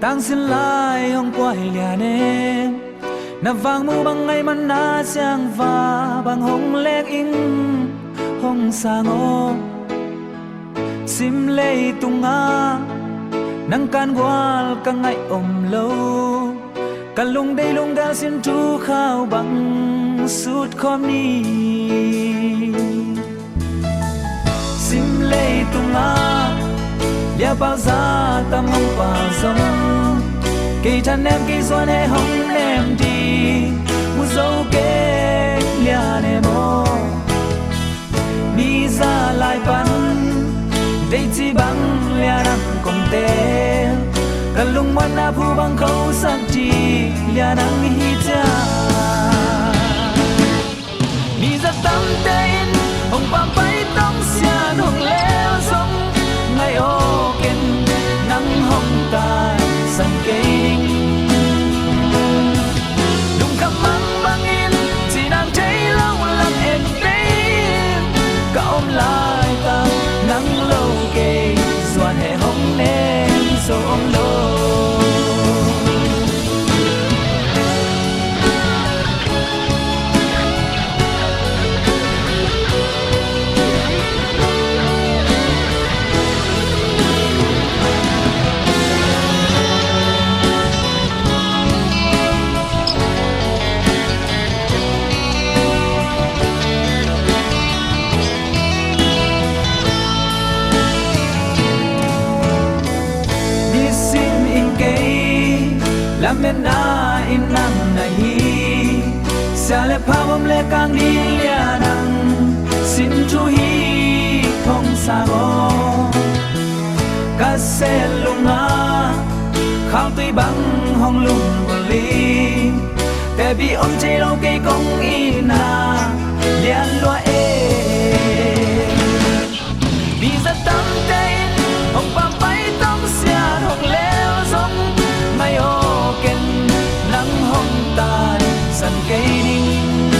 当心来用怪俩呢那放牧bằng ngày mà na sang và bằng hồng lek in hồng sang ô sim lei tung a nang kan gwal ka ngai om lo kan lung dei lung gal sin tu khao bằng sut khom ni sim lei tung a ya bao za ta mong bao zong cây thân em cây xuân hay hồng em đi mu dấu kê lia ne mo mi ra lại bắn đây chỉ bằng lia nắng công tê cả lung मन na phu bằng khâu sắc chi lia nắng hi cha mi ra tâm tên hồng bám bay tông xian hồng leo sông ngày ô ken nắng hồng tai san cây đùng khắp măng băng in chỉ nàng thấy lâu lặng em đến cả ôm lại ta nắng lâu kề doan hè hồng em số ôm lô men na in nam na hi sa le pa bom le kang di lia nang sin tu hi thong sa go ka se lunga khao tui bang hong lung bo li te bi om che lo ke kong i na lian lo e bi za tam te hong pa pai tong sia hong leo song mai o ken nắng hồng tai san cây ninh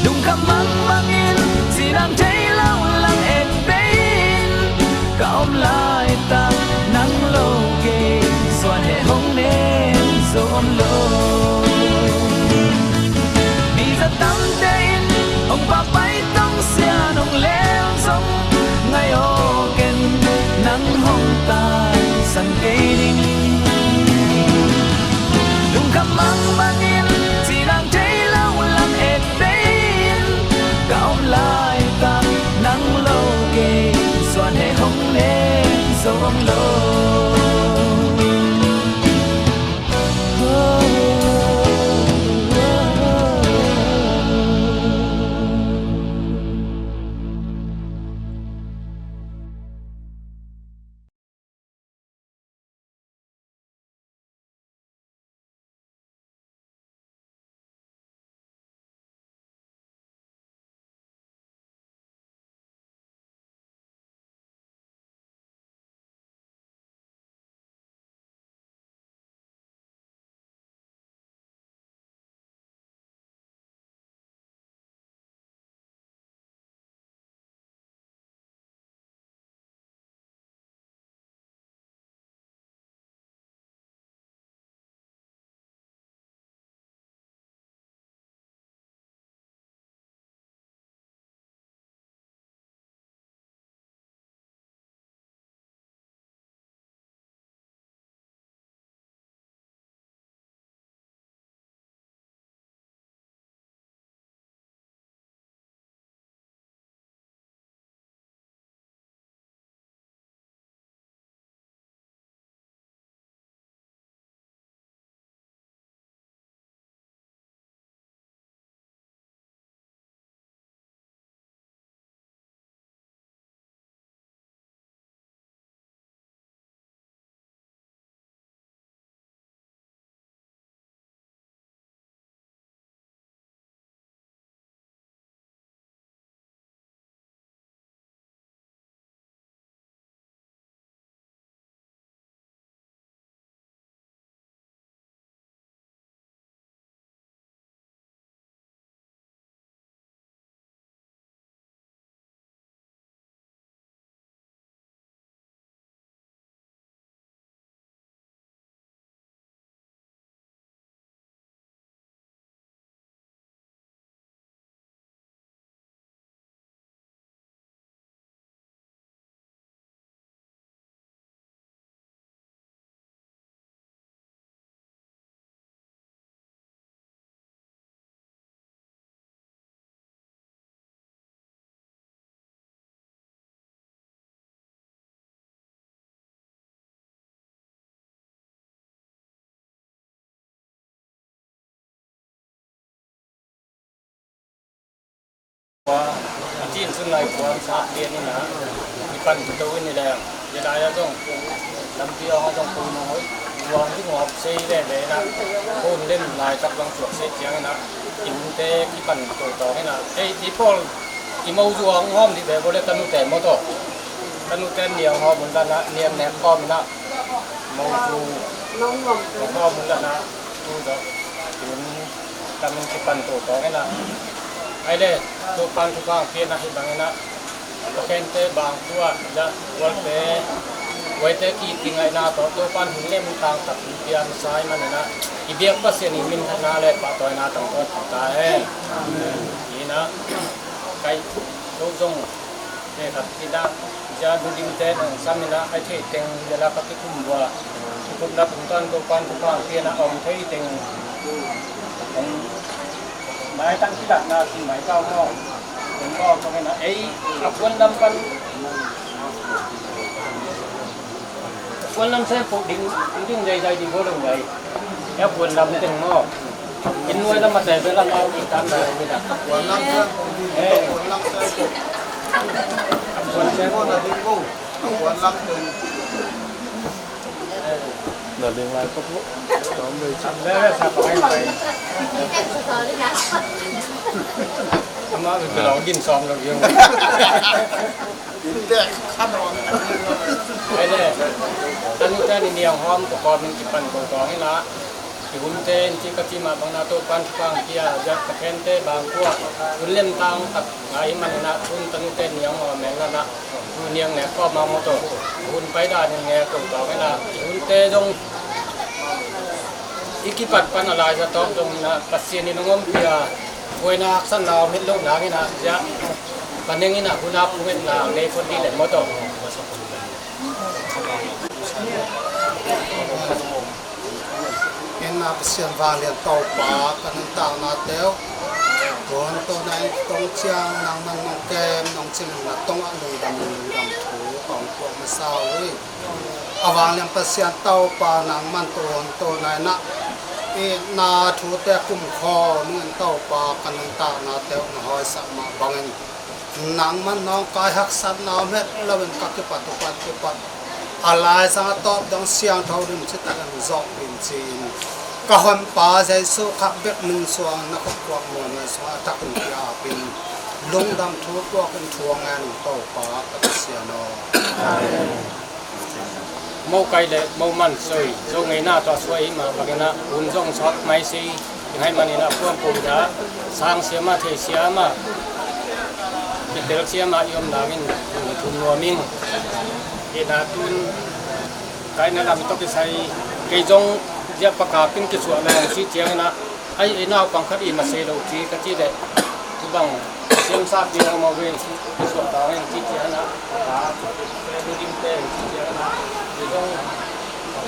đùng khắp măng băng in chỉ đang thấy lâu lặng em bên cả ôm lại ta nắng lâu kề xoan hè hồng nên dấu ôm lối vì ra tắm tên hồng pa bay tông xian hồng leo sông ngày ô ken nắng hồng tai san cây ninh khắp măng băng in chỉ đang thấy lâu lặng em bên cả ôm lại ta nắng lâu kề xoan hè hồng lên dấu ôm lối ว่าจีนซึ่งในความสะเรียนนี่นะมีปันตัวนี่แหละจะได้แล้วต้องลำเที่ยวต้องปูน้อยวางที่หอบซีเลยนะพูนเล่นลายกับลองสวดเสียเจียงนะอินเตที่ปันตัวต่อให้นะไอ้ที่พอลอีมาจวงห้อมที่แบบว่ากันนุแต่มอตกันนุแต่เนียงห้อมเหมือนกันนะเนียงแนบก้อมนะมาจูน้องห้อมเหมือนกันนะดูดอกถึงกันนุที่ปันตัวต่อให้นะไอ้เด้ตัวปันทุกอย่างเปลี่ยนนะที่บางนะก็แค่เตะบางตัวจะวันเตะไว้เตะกี่ทิ้งไอ้นาตัวปันหุ่นเล่มต่างตัดเปลี่ยนซ้ายมันนะอีเบียกก็เสียนี่มินทนาเลยปะตัวนาต้องตัวตายนี่นะไก่ตัวจงเนี่ยครับที่ด้านจะดูดิมเตะซ้ำนี่นะไอ้ที่เต็งเวลาปฏิคุมว่าคุณรับถึงตอนตัวปันทุกอย่างเปลี่ยนนะอมที่เต็งของหมายตั้งที่หลักนาที่หมายเก้าข้อผมก็ตรงนี้นะอักวันดำกันวันดำเส้นปกดิ่งดิ่งใหญ่ๆดิ่งโบราณใหญ่แล้ววันดำเต็งงอกกินไว้แล้วมาแต่เวลาเราอีกตามแบบนี้นะวันดำเส้นวันดำเส้นวันเส้นวันดำดิ่งกุ้งวันดำเส้นเราเลี้ยงลายก็พวกเราไม่ทำได้สักไปทำมาเป็นเรากินซอมเราเยอะกินแดกขั้นร้อนไอ้เนี่ยตอนนี้แค่ในเดียวหอมประกอบเป็นจิปันกองให้ละที่หุ่นเต้นที่กะทิมาบางนาโตปันฟังเกียร์ยักษ์กระเพนเต้บางพวกหุ่นเล่นตังตักไงมันนะหุ่นตอนนี้เต้นเหนียวหอมแมงละนะหุ่นเนียงแหนก็มาโมโตหุ่นไปได้ยังไงตกต่อให้ละหุ่นเต้จงikipat panalay sa tong na pasien ni ngom pia buena aksan na midlo na ngina ja panengina hunap uwet na le kon di le moto ken na pasien valian tau pa kan ta na teo kon to nai tong chiang nang man nong kem nong ching na tong a lung dam thu ong ko ma sao ri awang lian pasien tau pa nang man to nai na na thu te kum kho mun tau pa kan ta na te na hoi sa ma bangin nang man nong kai hak sat na met lawen ka ke pat ke pat alai sa top dong siang thau rim chi ta kan zok bin chin ka hon pa sai su kha bek nun suang na ko kwa mo na sa ta kun ya pin long dam thu ko kan thuang an tau pa ka sia no mau cây lệ mau mặn sôi do ngày nào cho sôi mà và cái nào uống rong sót máy xí hay mà này là phương phụ giá sang xía mà thể xía mà cái được xía mà yếm là cái thùng ngô mình cái là tuôn cái này làm tốt cái say cái rong giáp bạc cà pin cái sủa này xí tiếng này ấy nào bằng khát im mà xí đầu chí cái chí đấy cứ bằng xiêm sát đi mà về cái sủa tao cái chí tiếng này cả cái đôi kim tê chí tiếng này dong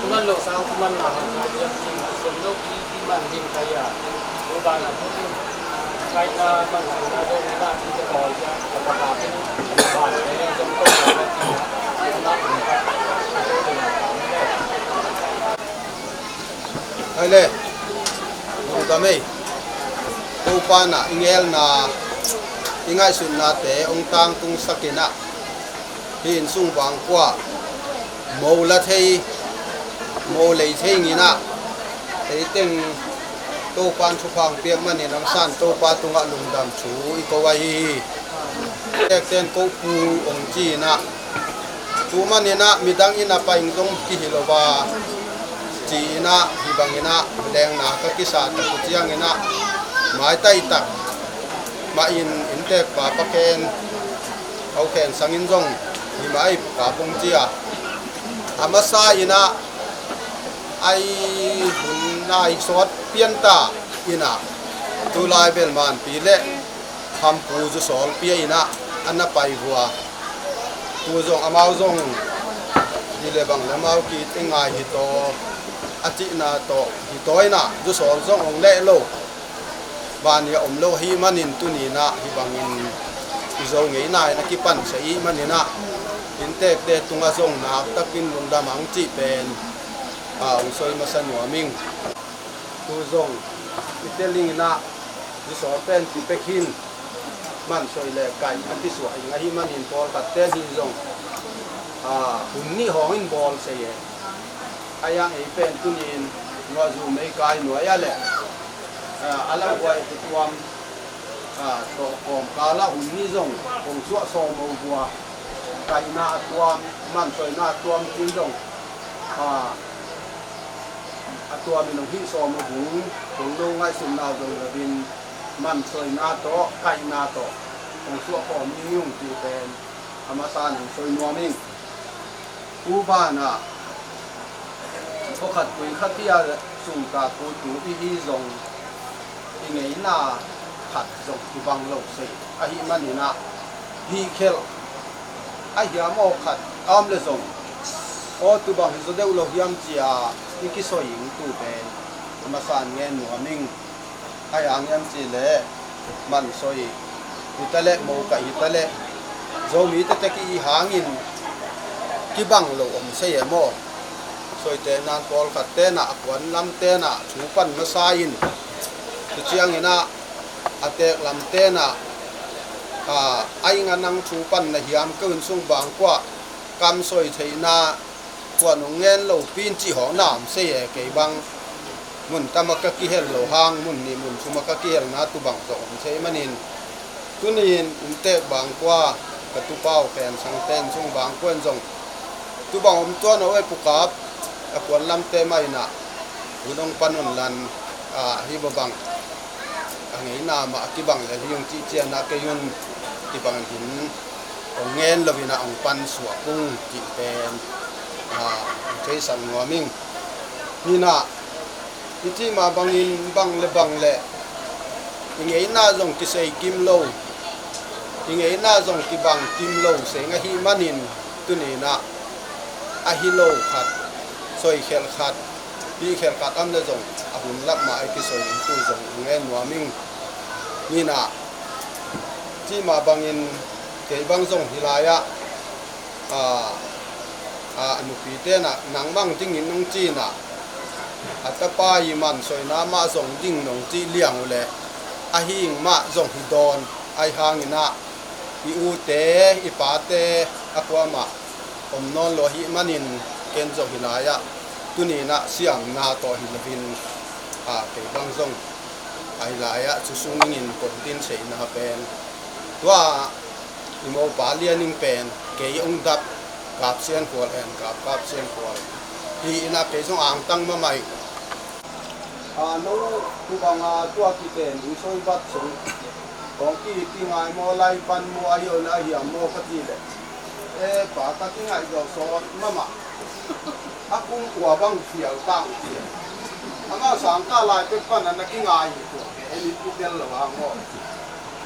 kuman lo sang kuman na yang sebelum di banding kaya bukan apa kaya banding na do na di call ya apa ni ban ni jom to ai le no da mei to pa na ingel na ingai sun na te ong tang tung sakina hin sung wang kwa mo la thei mo lei thei ngina te teng to pan chu phang piak man ni nam san to pa tunga lung dam chu I ko wa hi tek ten ko pu ong chi na chu man ni na midang ina pa ing dong ki hilowa chi na hi bang ina leng na ka ki sa ta ku chiang ina mai tai tak ma in tek pa pa ken au ken sangin jong hi mai ka pong chia amasa ina ai hun nai sot pianta ina tu lai bel man pi le ham pu ju sol pi ina anna pai huwa tu jong amau jong di le bang le mau ki tingai hi to achi na to hi toina ju sol jong ong le lo ban ya om lo hi manin tu ni na hi bangin zo ngei nai na ki pan sai manina in tek de tunga zong na takin lung da mang chi pen ong soi ma san wa ming tu zong iteling na ju so pen ti pekin มันสวยแลไก่อันที่สวยงาหิมันอินบอลกัดเต้นที่จงหุ่นนี่ห้องอินบอลเสียอายังไอเป็นตุนินว่าจูไม่ไกลหน่วยอะไรอะไรไว้ติดความตัวของกาละหุ่นนี่จงของชั่วโซมบัวไก่หน้าตัวมันสวยหน้าตัวจริงจงตัวมีน้องที่โซมหูของลงไอ้สุนทรจงระบินมันสวยหน้าโตไก่หน้าโตของชั่วของมียุ่งตีเป็นธรรมศาสตร์สวยนัวมิ่งผู้บ้านพวกขัดคุยขัดที่สุ่มกาปูถูที่จงที่ไงน่าขัดจงที่บังโลกเสียไอ้มันนี่นะฮีเคลไอ้เหี้ยมอขัดอ้อมเลยจงโอ้ตัวบังที่สุดเดียวเราเยี่ยมจีอีกสวยหญิงตัวเป็นธรรมศาสตร์เงี้ยหนัวมิ่งไอ้อ่างเยี่ยมจีเล่มันสวยฮิตเล่โมกับฮิตเล่โจมีแต่ตะกี้หางินที่บังโลกเสียมอสวยแต่นานพอลขัดเตน่ะกวนลำเตน่ะชูปันมาซายินตุเจียงน่ะอาเตกลำเตน่ะไอ้งานังชูปันน่ะเหียมก็เป็นส่งบางกว่ากำสวยเทน่ะกวนงเงินโลปีนจีหอน้ำเสียเกยบังมุนตามกะกี้เฮลโลหางมุนนี่มุนชุมกะกี้เฮลน่ะตุบังสองเชมันินตุนินเตกบางกว่ากะตุเป้าแกนสังเต้นส่งบางกวนจงตุบังตัวน้อยปุกับกวนลำเตไม่น่ะอุดงปนุนลันฮิบบังอันนี้นามาที่บังเลยที่ยงจีเจียนักยุนที่บังหินองเงินลวินาองปันสวปุงจีเป็นใช้สังหัวมิงนี่น่ะที่มาบังอินบังleบังleยังไงน่าจงที่ใส่กิมโลยังไงน่าจงที่บังกิมโลเสียงฮิมันินตัวนี้น่ะอหิโลขัดสวยเขลขัดพี่เขลขัดอันเดจงหุ่นรับมาไอ้ที่สวยตู้จงเงินหัวมิงนี่น่ะที่มาบังอินเกยบังจงฮิลายะอนุปีเตน่ะหนังบังจิ้งหินน้องจีน่ะอัตป้ายมันสวยน้ำมาจงจิ้งน้องจีเลี้ยงเลยอาหิงมาจงฮิดอนไอหางิน่ะอีอูเตอีปาเตอความาอมนอนโลหิมันินเกณฑ์จงหินายะตุนีนะเสียงนาโตหิลวินเกยบังจงไอลายะจุสุงินกดดินเสนาเป็นตัวอิโมบาเลียนิงเป็นเกยองดับกับเสียนขวดแอนกับเสียนขวดที่นับเกยจงอ่างตั้งมาใหม่นู้ผู้บังตัวกิเตนอุซอยบัดสงของที่งายโมไลปันโมอายุนอาเหียโมกติเลป่าตัดง่ายจะสอนมาอากุ้งหัวบังเสียวตั้งเสียอามาสังกาลายเป็นปันนั้นนักง่ายตัวไอ้นี่พูดเดียวหรอวะงอ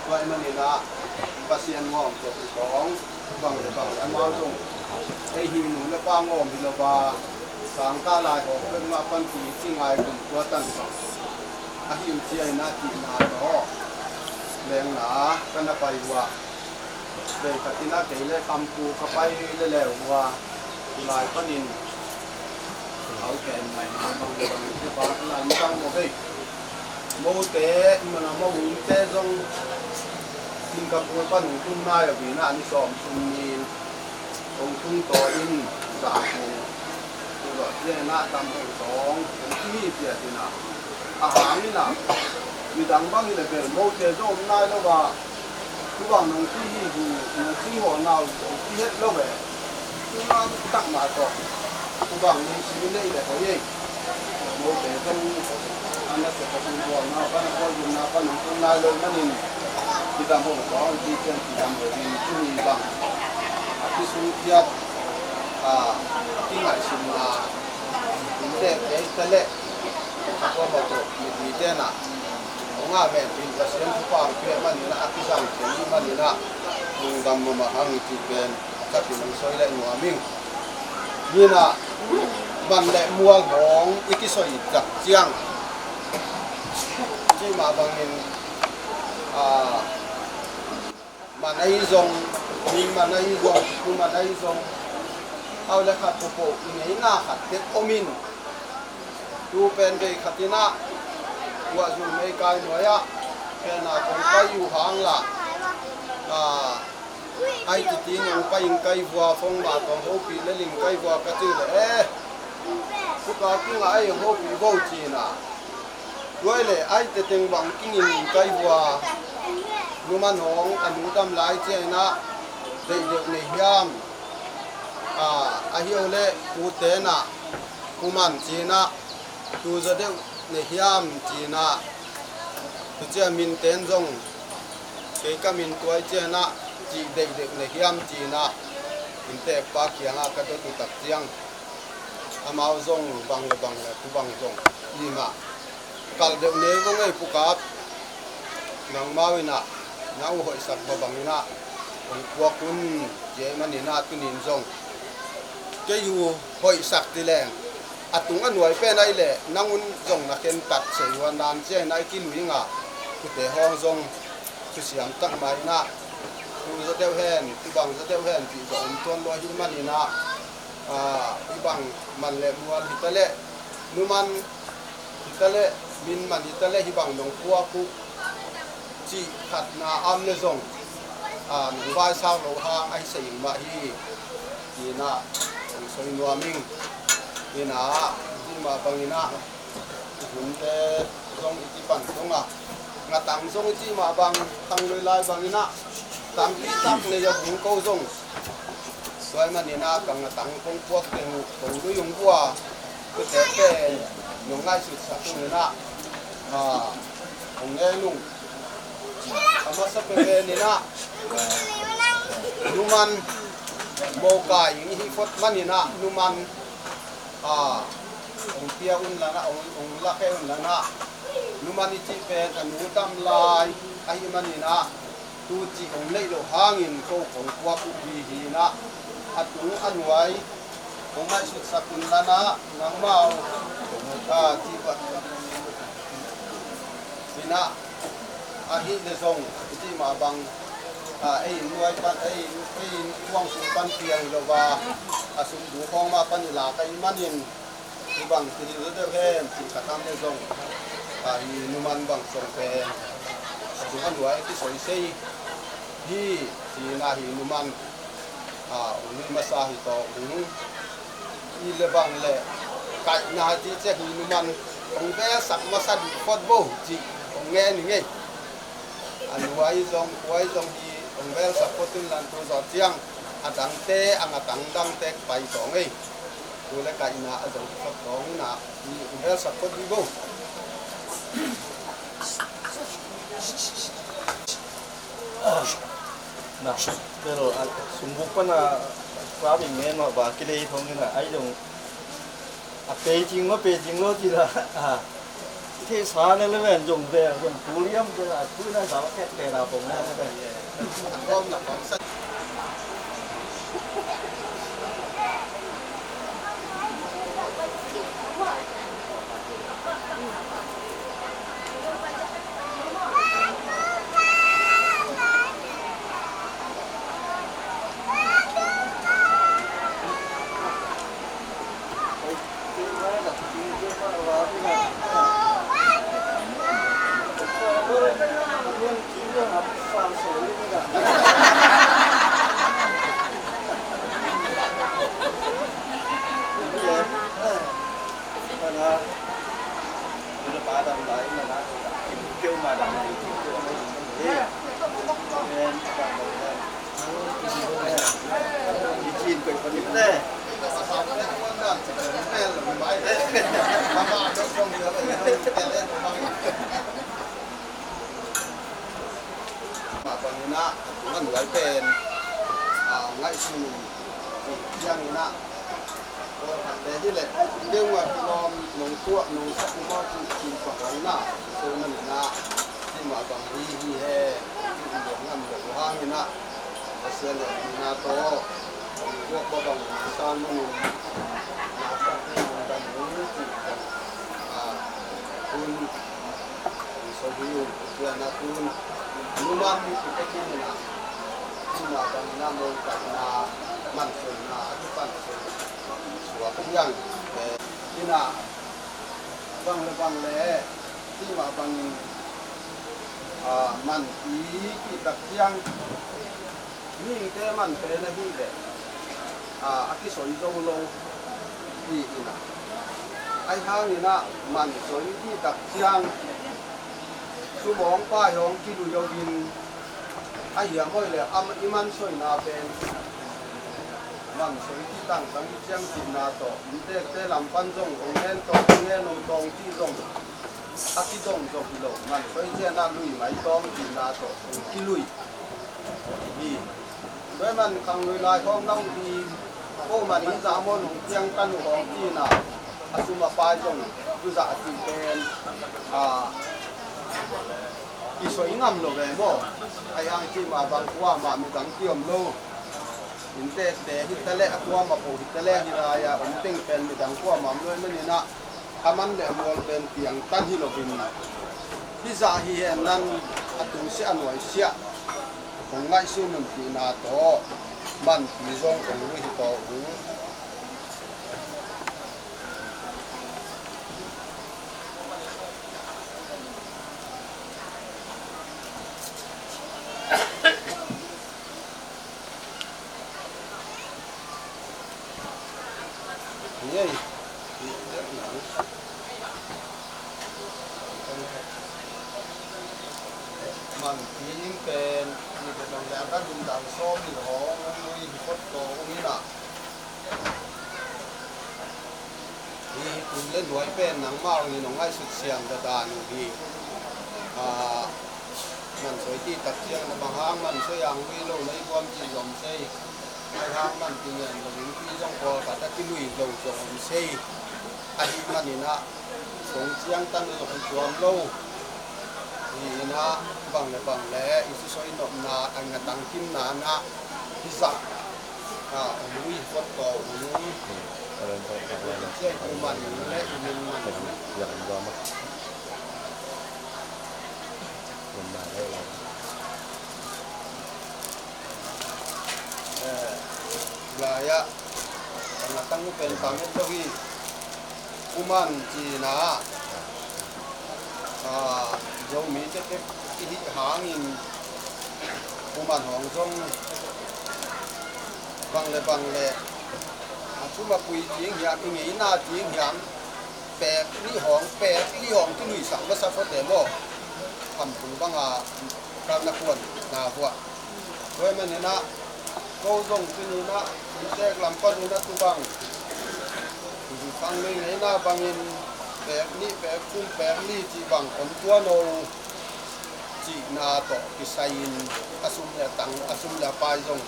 ไว้มันนี่นะปัสเซียนงอมตัวที่สองบังอันมาตรงไอ้หินหนุนและป้างอมที่เราว่าสังกาลายของเป็นมาปันตีที่ง่ายกลุ่มตัวตั้งสองอาหินเสียนาทีนาต่อแรงหนากันไปว่าเด็กที่นักเตะเล่คำปูเข้าไปเรื่อยๆว่าลายก็นินเขาแกนใหม่มาบางเรื่องที่บ้านลายตั้งโมเดลโมเตะมันโมหุ่นเตะจงกินกับคนปั้นทุ่งนายแบบนี้นะนี่สอมทุ่งนีนตรงทุ่งต่ออินสาคูตัวเจ้าหน้าตำแหน่งสองที่นี่เสียทีน่ะอาหารนี่น่ะมีดังบ้างนี่แหละเป็นโมเตะจงนายแล้วว่าทุกวันน้องที่อยู่น้องที่หัวเราที่เฮ็ดแล้วแบบทุกวันตั้งมาต่อทุกวันนี้ชีวิตได้แต่เขาเองโมเตะต้องอันนั้นจะเป็นหัวเราบ้านเราอยู่นะบ้านน้องตรงนั้นเลยนั่นเองที่ทำให้เราที่เช่นที่ทำให้เราที่มีบางที่สุดที่ที่ไหนสุดมาเด็กเด็กแต่เล็กก็มาตัวมีเด่นอ่ะงาแม่ปีกระเสียนทุกความเพื่อมันนี่นะอภิสังเกตมันนี่นะมึงดำมาหังที่เป็นจักรมันสวยและหนัวมิ่งนี่นะมันและมัวหงอีกสวยจักเจียงที่มาบางเงินมันไอ้ทรงมีมันไอ้ทรงคือมันไอ้ทรงเอาเลยขัดโปอีนี้หน้าขัดเด็กโอมินดูเป็นเด็กขัดที่หน้าว่าอยู่ในกายหน่วยอะแค่หน้าคนไปอยู่ห่างละ ai ti ti ngong pa ing kai bua phong ma to ho pi le ling kai bua ka chu le ku ka ki nga ai ho pi bo chi na loi le ai te teng bang king in kai bua nu man hong anu dam lai che na de de ne hiam a hiu le ku te na ku man chi na tu za de ne hiam chi na tu che min ten jong ke ka min tuai che na chi de de ne hiam chi na in te pa khianga ka to tu tak chiang amao jong bang le tu bang jong ni ma kal de ne go ngai pu ka nang mawina nau hoi sak ba bangina ong kwa kun je manina tunin jong ke yu hoi sak ti leng atung anuai pe nai le nangun jong na ken tat sei wan dan che nai ki luinga ku te hong jong ku siam tak mai na ku za deu hen ti bang za deu hen ti jong ton lo hi manina ti bang man le mual hitale numan hitale min man hitale hi bang dong kwa ku chi khat na am le jong nu vai sao lo hang ai sei ma hi ti na soi nuam ming ina ti ma bangina hun te jong iti pan tonga nga tang jong ti ma bang thang loi lai bangina tang ti tak le ya bung ko jong soi ma ni na kang nga tang kong puak teng ko lu yung bua ku te pe nyong ngai su sa tu na ong nge lung ama sa pe ni na numan mo kai hi fot manina numan ong pia un lana ong la ke un lana numan ti pe anu tam lai ai manina tu chi ong nei lo hangin ko ong kwa ku hi na atu anwai ong mai su sakun lana nang mau ti pa sina ahi le zong ti ma bang ai nuai pan ai tuang su pan piang lo wa asum du khong ma pan la kai manin ti bang ti lu de hem ti khatam le zong ai numan bang song pe su an duai ti soi sei hi ti na hi numan uni masa hi to i le bang le kai na ti che hi numan ong be sak masa di phot bo ji ong nge ni nge an wai zong hi ong bel sapotun lan tu zo chiang adang te ang atang dang te pai to ngai tu le kai na azong phot tong na ni ong bel sapot bi bo na pero sumbuk pa na sabi ngayon mo ba kilay thong na ay dong Beijing lo ti la thế xóa lên lấy về dùng phú liêm cái là phú nó giáo cái đề nào cũng là cái hôm là có sân na ngan wai pen ngai su yang na ko de hi le de wa nom nong tua nong sa ma chu chi pa na so nan na ti ma bang hi he ti ngam do ha ni na asel na to ko ba bang san no na sa ni da ni ti kun so hi ya na kun numan ni kita na cuma bang na mo ka na man so na pan so suwa yang ina bang le cuma bang man ti ki tak yang นี่เตมันเป็นนะพี่เด้อากิสอยโจโลที่อีน่ะไอ้ทางนี่นะมันสวยที่ตักเชียงสุมองป้ายของที่ดูยอวินไอ้เหี้ยม้อยเลยอีมันสวยนาเป็นมันสวยที่ตั้งตั้งเชียงกินนาโตมีแต่ลำปันจงองเงินตองเงินนมตองที่จงอากิจงจงกิโลมันสวยเจ้านาลุยไหมตองกินนาโตกิลุยดีด้วยมันขังลุยลายของน้องดีโอ้มันอินสามอนของเชียงกันของที่น่ะอาสุมาป้ายจงดูจะที่เป็นอีสวยงามโลกเลยบ่ไอ้ยังที่มาบางว่ามามีตังเกี่ยมโลอินเตแต่ฮิตเล่ตัวมาโผฮิตเล่ฮิรายาอุ้มติงเป็นมีตังว่ามาเลยมันนี่นะอามันเดมอลเป็นเตียงตันฮิโลบินที่จะเห็นนั้นอัตุเสียหน่วยเสียของไงซึ่งมันปีนาโตมันปีจงของวิฮิโตหูนี่มันปีนี้เป็นมีเป็นโรงแรมระดับดังซ้อมมีหอมีโคตรโตนี่นะนี่คุณเล่นหวยเป็นหนังเมานี่น้องไอ้สุดเสียงกระดานอยู่ดีมันสวยที่ตัดเชียงบางห้างมันสวยอย่างวิโลในความจียมเซ่ในห้างมันเป็นอย่างบางที่ต้องพอปัตตานีลุยโลจงเซ่อาทิตย์มันนี่นะสงเชียงตั้งอยู่เป็นตัวโลนี่นะบางและอิสุสอยนนาอันกตังกินนานะพิซักลุยฟดต่อหูเชื่อกูมันและมันอย่างรอมามันมาได้เราลายะตั้งเป็นตามเจ้าที่กุมันจีนาโยมีจะเป็นที่หางินกุมันหองจงบางเลยชุมาปุยจีงยามอีหน้าจีงยามแปะนี่หองที่ลุยสังก็สักแต่โมทำปุ๋ยบางตามนักวนนาหัวด้วยมันนี่นะเขาส่งที่นี่นะมีแจกลำปันนี่นะทุบังฟังเลยไหนนะบางอินแปะนี่แปะคุ้มแปะนี่จีบังคนตัวโนจีนาโตกิไซน์อาสุมยาตังอาสุมยาปายส่ง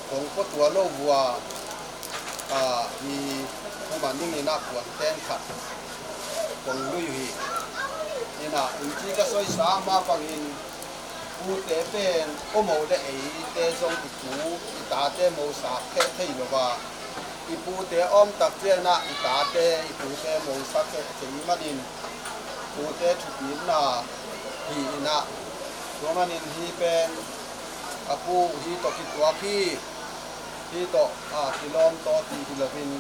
ของพวกตัวโลวัวมีผู้มันนี่นะขวานแตงขัดของลุยหีนี่นะอินที่ก็สวยสามาบางอินผู้เตะเป็นโอโมเดไอเตะส่งติดหูตาเตะโมสาแค่ที่หรือว่าอีผู้เตะอ้อมตักเจ้านะอีตาเตะอีผู้เตะโมสักแค่ถึงมาดินผู้เตะถูกยินนะหีนะตัวมันอินฮีเป็นผู้ฮีตกิตัวพี่ฮีตกิลอมต่อตีกิลบิน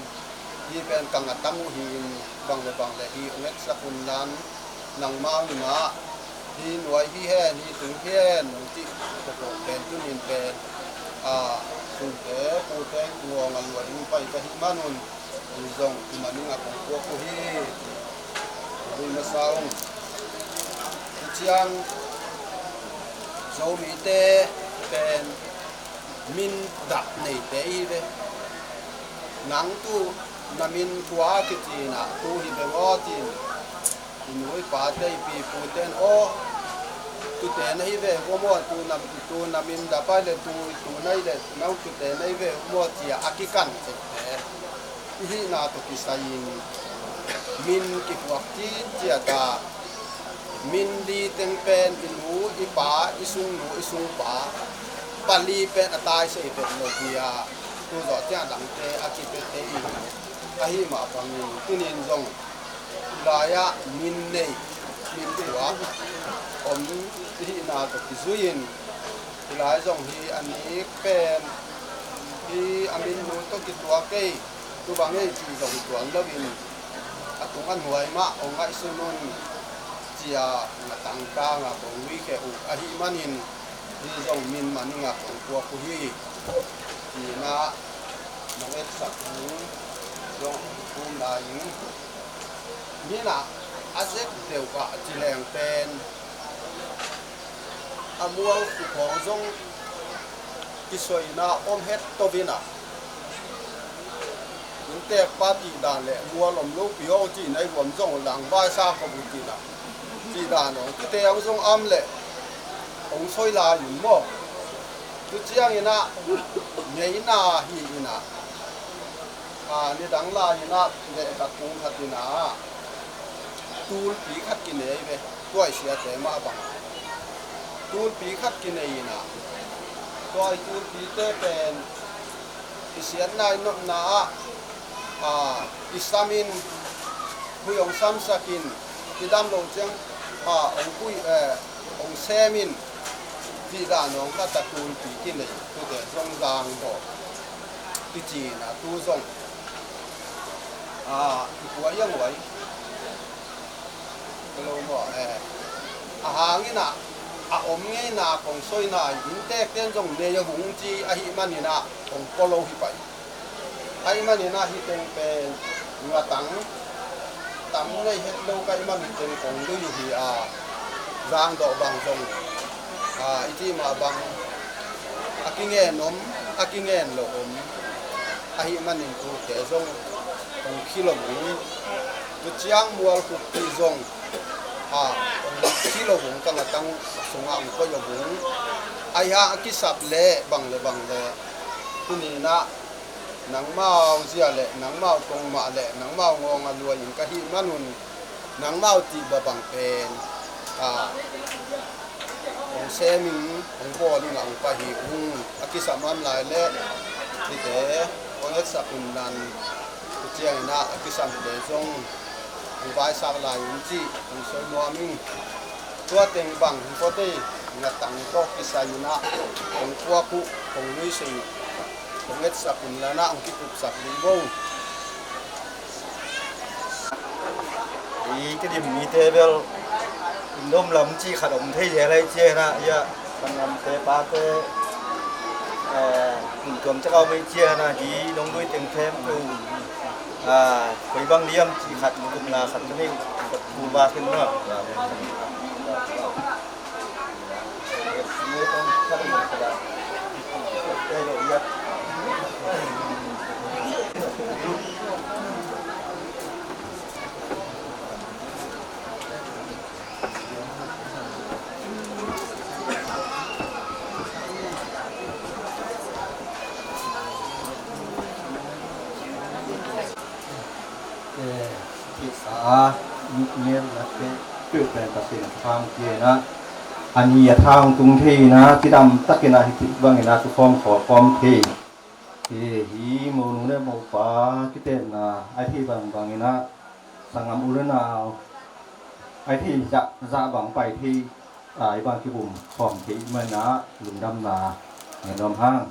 ฮีเป็นกังตังหินบางเลยฮีเม็ดสกุลนั้นนางมังนะฮีหน่วยฮีแห่ฮีถึงแห่หนุ่มที่ตกเป็นจุนินเป็นสุนเตปูเตงงวงอันหน่วยไปกะฮิมานุนฮีจงมันนึงของพวกฮีดูมาสาวเชียงโซมีเตเป็นมินดักในเตยเวนังตู้นามินขวากิจีน่ะตู้ฮิเบงอจีนอินวยปาเตยปีปูเตนโอตู้เตนฮิเวโอโมตู้นามินดับไปเลยตู้ไหนเลยน้องตู้เตนฮิเวโอโมจีอากิกันเตฮินาตุกิสายินมินกิพวกจีเจียตามินดีเต็งเป็นอินูอิปาอิซุงหนูอิซุงปาปาลีเป็นตายเสียเป็นโลกียตัวต่อเจ้าดังเตอากิเป็นเตอีอาหิมาฟังนินตุนินจงลายะมินเนมินตัวอมที่นาตกิซุยินลายจงฮีอันนี้เป็นฮีอามินนูตกิตัวเกยตัวบางเอจีจงตัวอันเดวินอาตุงันหวยมาองไอซุนุนจียาตังกางของวิเคอุอาหิมานิน ที่ส่งมินมันงักของตัวผู้ฮีที่นะน้องเอ็ดสักหูยงภูมิได้ยิงนี่นะอาเซกเดียวกับจีแรงเป็นอามัวของทรงที่สวยนะอมเฮ็ดตัวบินะยิ่งแต่ปาตีด่านแหละมัวลมลุกพิโอจีในหัวทรงหลังบ้านซาขบุจีนะจีด่านของที่เตยทรงอ้ำแหละองช่วยลาอยู่มั่วทุกอย่างนี่นะเมียน่าฮีนะนี่ดังลาอยู่นะเด็กตะกุงขัดอยู่นะตูลปีขัดกินเองเว้ยตัวเสียแต่มาบังตูลปีขัดกินเองนะตัวตูลปีเตเป็นเสียนายนกนาอิสามินผู้ยงซ้ำสกินที่ดำลงเชียงองคุยองเซมินที่ด่านองก็ตะตูลปีกินเลยตัวเด็กทรงดังบอกที่จีนนะตู้ทรงหัวยังไหวก็ลงบอกหางนี่นะอมงี้นะของซอยนะยินเด็กเต้นทรงเนียหงจีหิมันนี่นะของโกโลหิไปหิมันนี่นะฮิตเป็นงาตังในเฮดโลกหิมันเป็นของดูอยู่ที่รางดอกบางทรงอีที่มาบางกิเงินนมกิเงินโลอมหิมันนี่กูเตะทรงของกิโลบุตุเจียงมัวกุตีทรงกิโลบุตั้งตั้งสงฆ์ก็ยบุกิสับเล่บังเล่คุณนี่นะหนังเมาเสียเละหนังเมาตรงมาเละหนังเมางงรวยอย่างกะหิมันนุนหนังเมาตีบบังเป็นของเซมิงของพ่อนี่หลังไปหิกิสับมันหลายเละที่เตะของเอ็กซ์กุนนันเจียงนะกิสับเดซงของใบสักลายอุ่นจีของโซนัวมิงตัวเต็งบังของโคตีนัดตังก็กิสัยนะของกัวกุของลุยสิของเอ็ดสักกุนละนะของกิปุบสักลิบงอีก็ดิมีเตเบลนมลำจีขนมเทยอะไรเจนะยะปันลำเตปาเตคุณกรมจะเอาไม่เจียนะจีน้องด้วยเต็งเทมดูไปบางเลี้ยมจีขัดกุมลาขัดนี่กูบาขึ้นเนาะศึกษายุคนี้และเกิดเป็นตัดสินทางเกียนะอันนี้ทางกรุงเทพนะที่ดำตักกินาหิติบางนะทุกความขอความเทหีโมนุเนโมฟ้าคิเตนะไอที่บางนะสังงามอุรนาไอที่จะบางไปที่ไอบางที่บุ่มของที่เมื่อนะหลุมดำนาเงินลำห้าง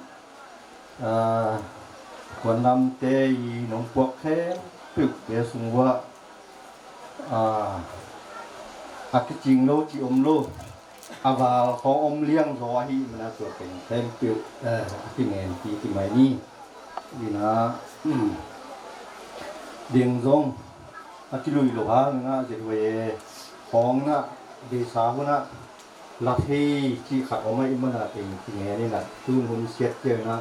ควรนำเตยหนองพวกแค่ปึกเบียสุงว่ากิจริงโลจิอมโลบาของอมเลี้ยงรอฮีมันนะตัวเป็นเต็มปึกที่เงินที่ไม่นี่ดีนะเดียงซงกิลุยโลหะนะเจดเวของนะเดชาวุนะลัทธิที่ขัดออกมาอิมันนะเป็นที่เงินนี่นะตุนหุ่นเสียเจนะ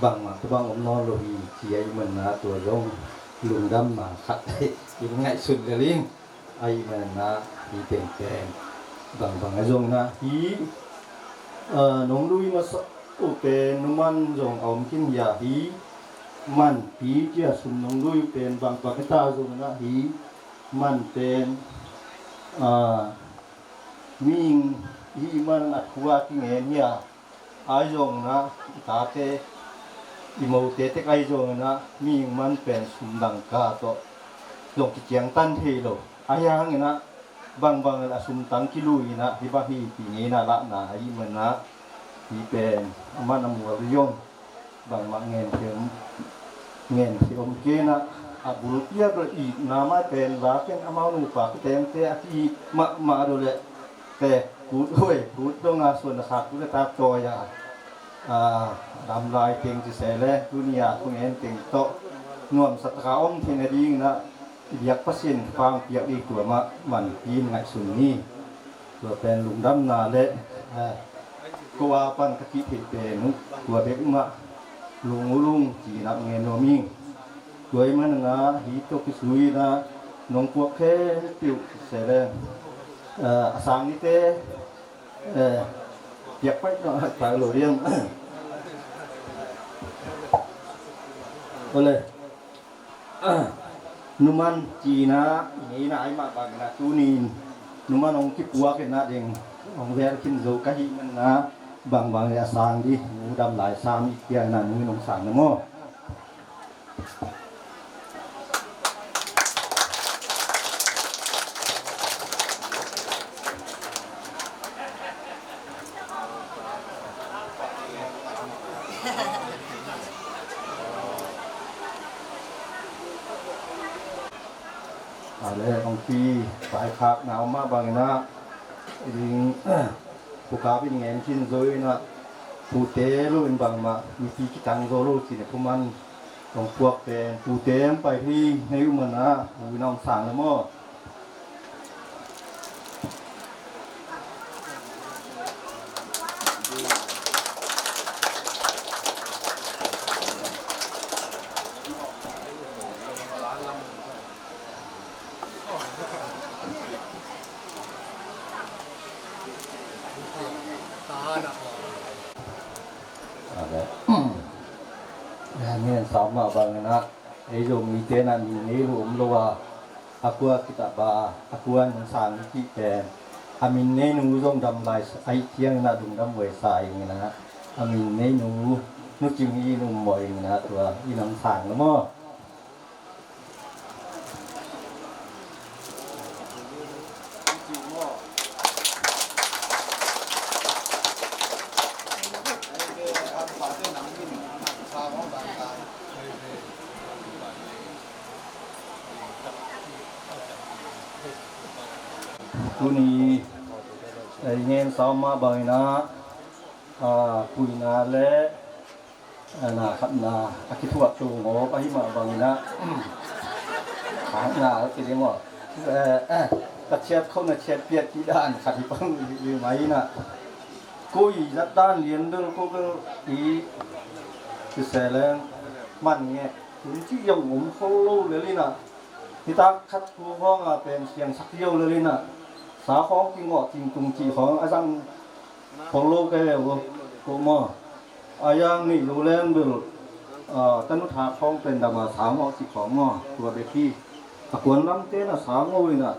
บางอมนอนโลหีเสียอิมันนะตัวซงลุงดำมาขัดยังไงสุดเลยลิงไอ้มันนะที่เป็นแกงบางไอ้จงนะที่น้องลุยมาอุเปนมันจงเอากินยาที่มันที่เจ้าสุนน้องลุยเป็นบางปากตาจงนะที่มันเป็นมิงที่มันอัดหัวที่เงี้ยไอ้จงนะตาเตอิโมเตเตไกโจนะมีมันเป็นสุนดังกาโตลงกิเจียงตันเทโลอายังนะบางละสุนตังกิลุยนะที่บาฮีปีนี้นะละนะอีมันนะที่เป็นมันนำหัวริยงบางเงินเที่อมเกนะบุรุษเยอะเลยอีกนามาเป็นว่าเป็นอามานุปะเต็มเตะที่มาดูเลย แต่กูด้วยกูต้องอาส่วนขาดกูจะตาโตยาดำลายเก่งจะเสร็จแล้วดุนยาคุณเห็นเก่งโตนวมสัตว์ขาอ้อมเทนดีนะเบียกพัสินฟังเปียกดีตัวมามันยินไงสุนนี่ตัวเป็นลุงดำนาเละกัวปันตะกี้เป็นตัวเด็กมาลุงจีนับเงินโนมิงตัวมันนะฮิโตกิสุยนะน้องพวกแค่ติวเสร็จแล้วสังนี่เตเปียกไปหน่อยไปโหลเรียมboleh numan Cina ini na ai mak bang na tunin numan ong kipua ke na ding ong ver kin zo ka hi man na bang ya sang di mu dam lai sam i kia na nu nong sang na moเลยบางทีสายขาดหนาวมากบางนะยิงผู้ค้าเป็นเงินชิ้นโซยนะผู้เตะรู้เป็นบางมามีที่กิตังโซรู้สิเนี่ยพวกมันต้องพวกเป็นผู้เตะไปที่ในอุมันนะผู้น้องสั่งแล้วมั้งนี่สามมาบางนะไอ้โยมมีเจนันมีนี้ผมรู้ว่าอากัวกิตาบาอากัวนังสางที่แกอามินเนนูร่งดำลายไอเทียงนะดุงดำเวสายอย่างนี้นะอามินเนนูนุจิงยีนุ่มบ่อยอย่างนี้นะตัวยีนังสางแล้วมั้งตัวนี้เงินสามมาบางนะคุยนาและนาขับนาอาคิดว่าตัวงอไปมาบางนะหางนาก็จะว่ากระเช็ดเข้าในเช็ดเปียกที่ด้านขัดปังอยู่ไหมนะกูอีจัดด้านเรียนด้วยกูก็อีคือเสร็จแล้วมันเงี้ยถึงที่ยังผมเขารู้เลยนะที่ตาคัดผู้ห้องเป็นเสียงสักเดียวเลยนะสาของจริงอ่ะจริงตรงจีของอาจารย์ของโลกแกว่ากูมั่วอายังนี่รู้แล้วเบื่อตั้งนุทาของเป็นดามาสามอ่ะสิของมั่วตัวเด็กที่กวนล้ำเต้นสามอ่ะเลยนะ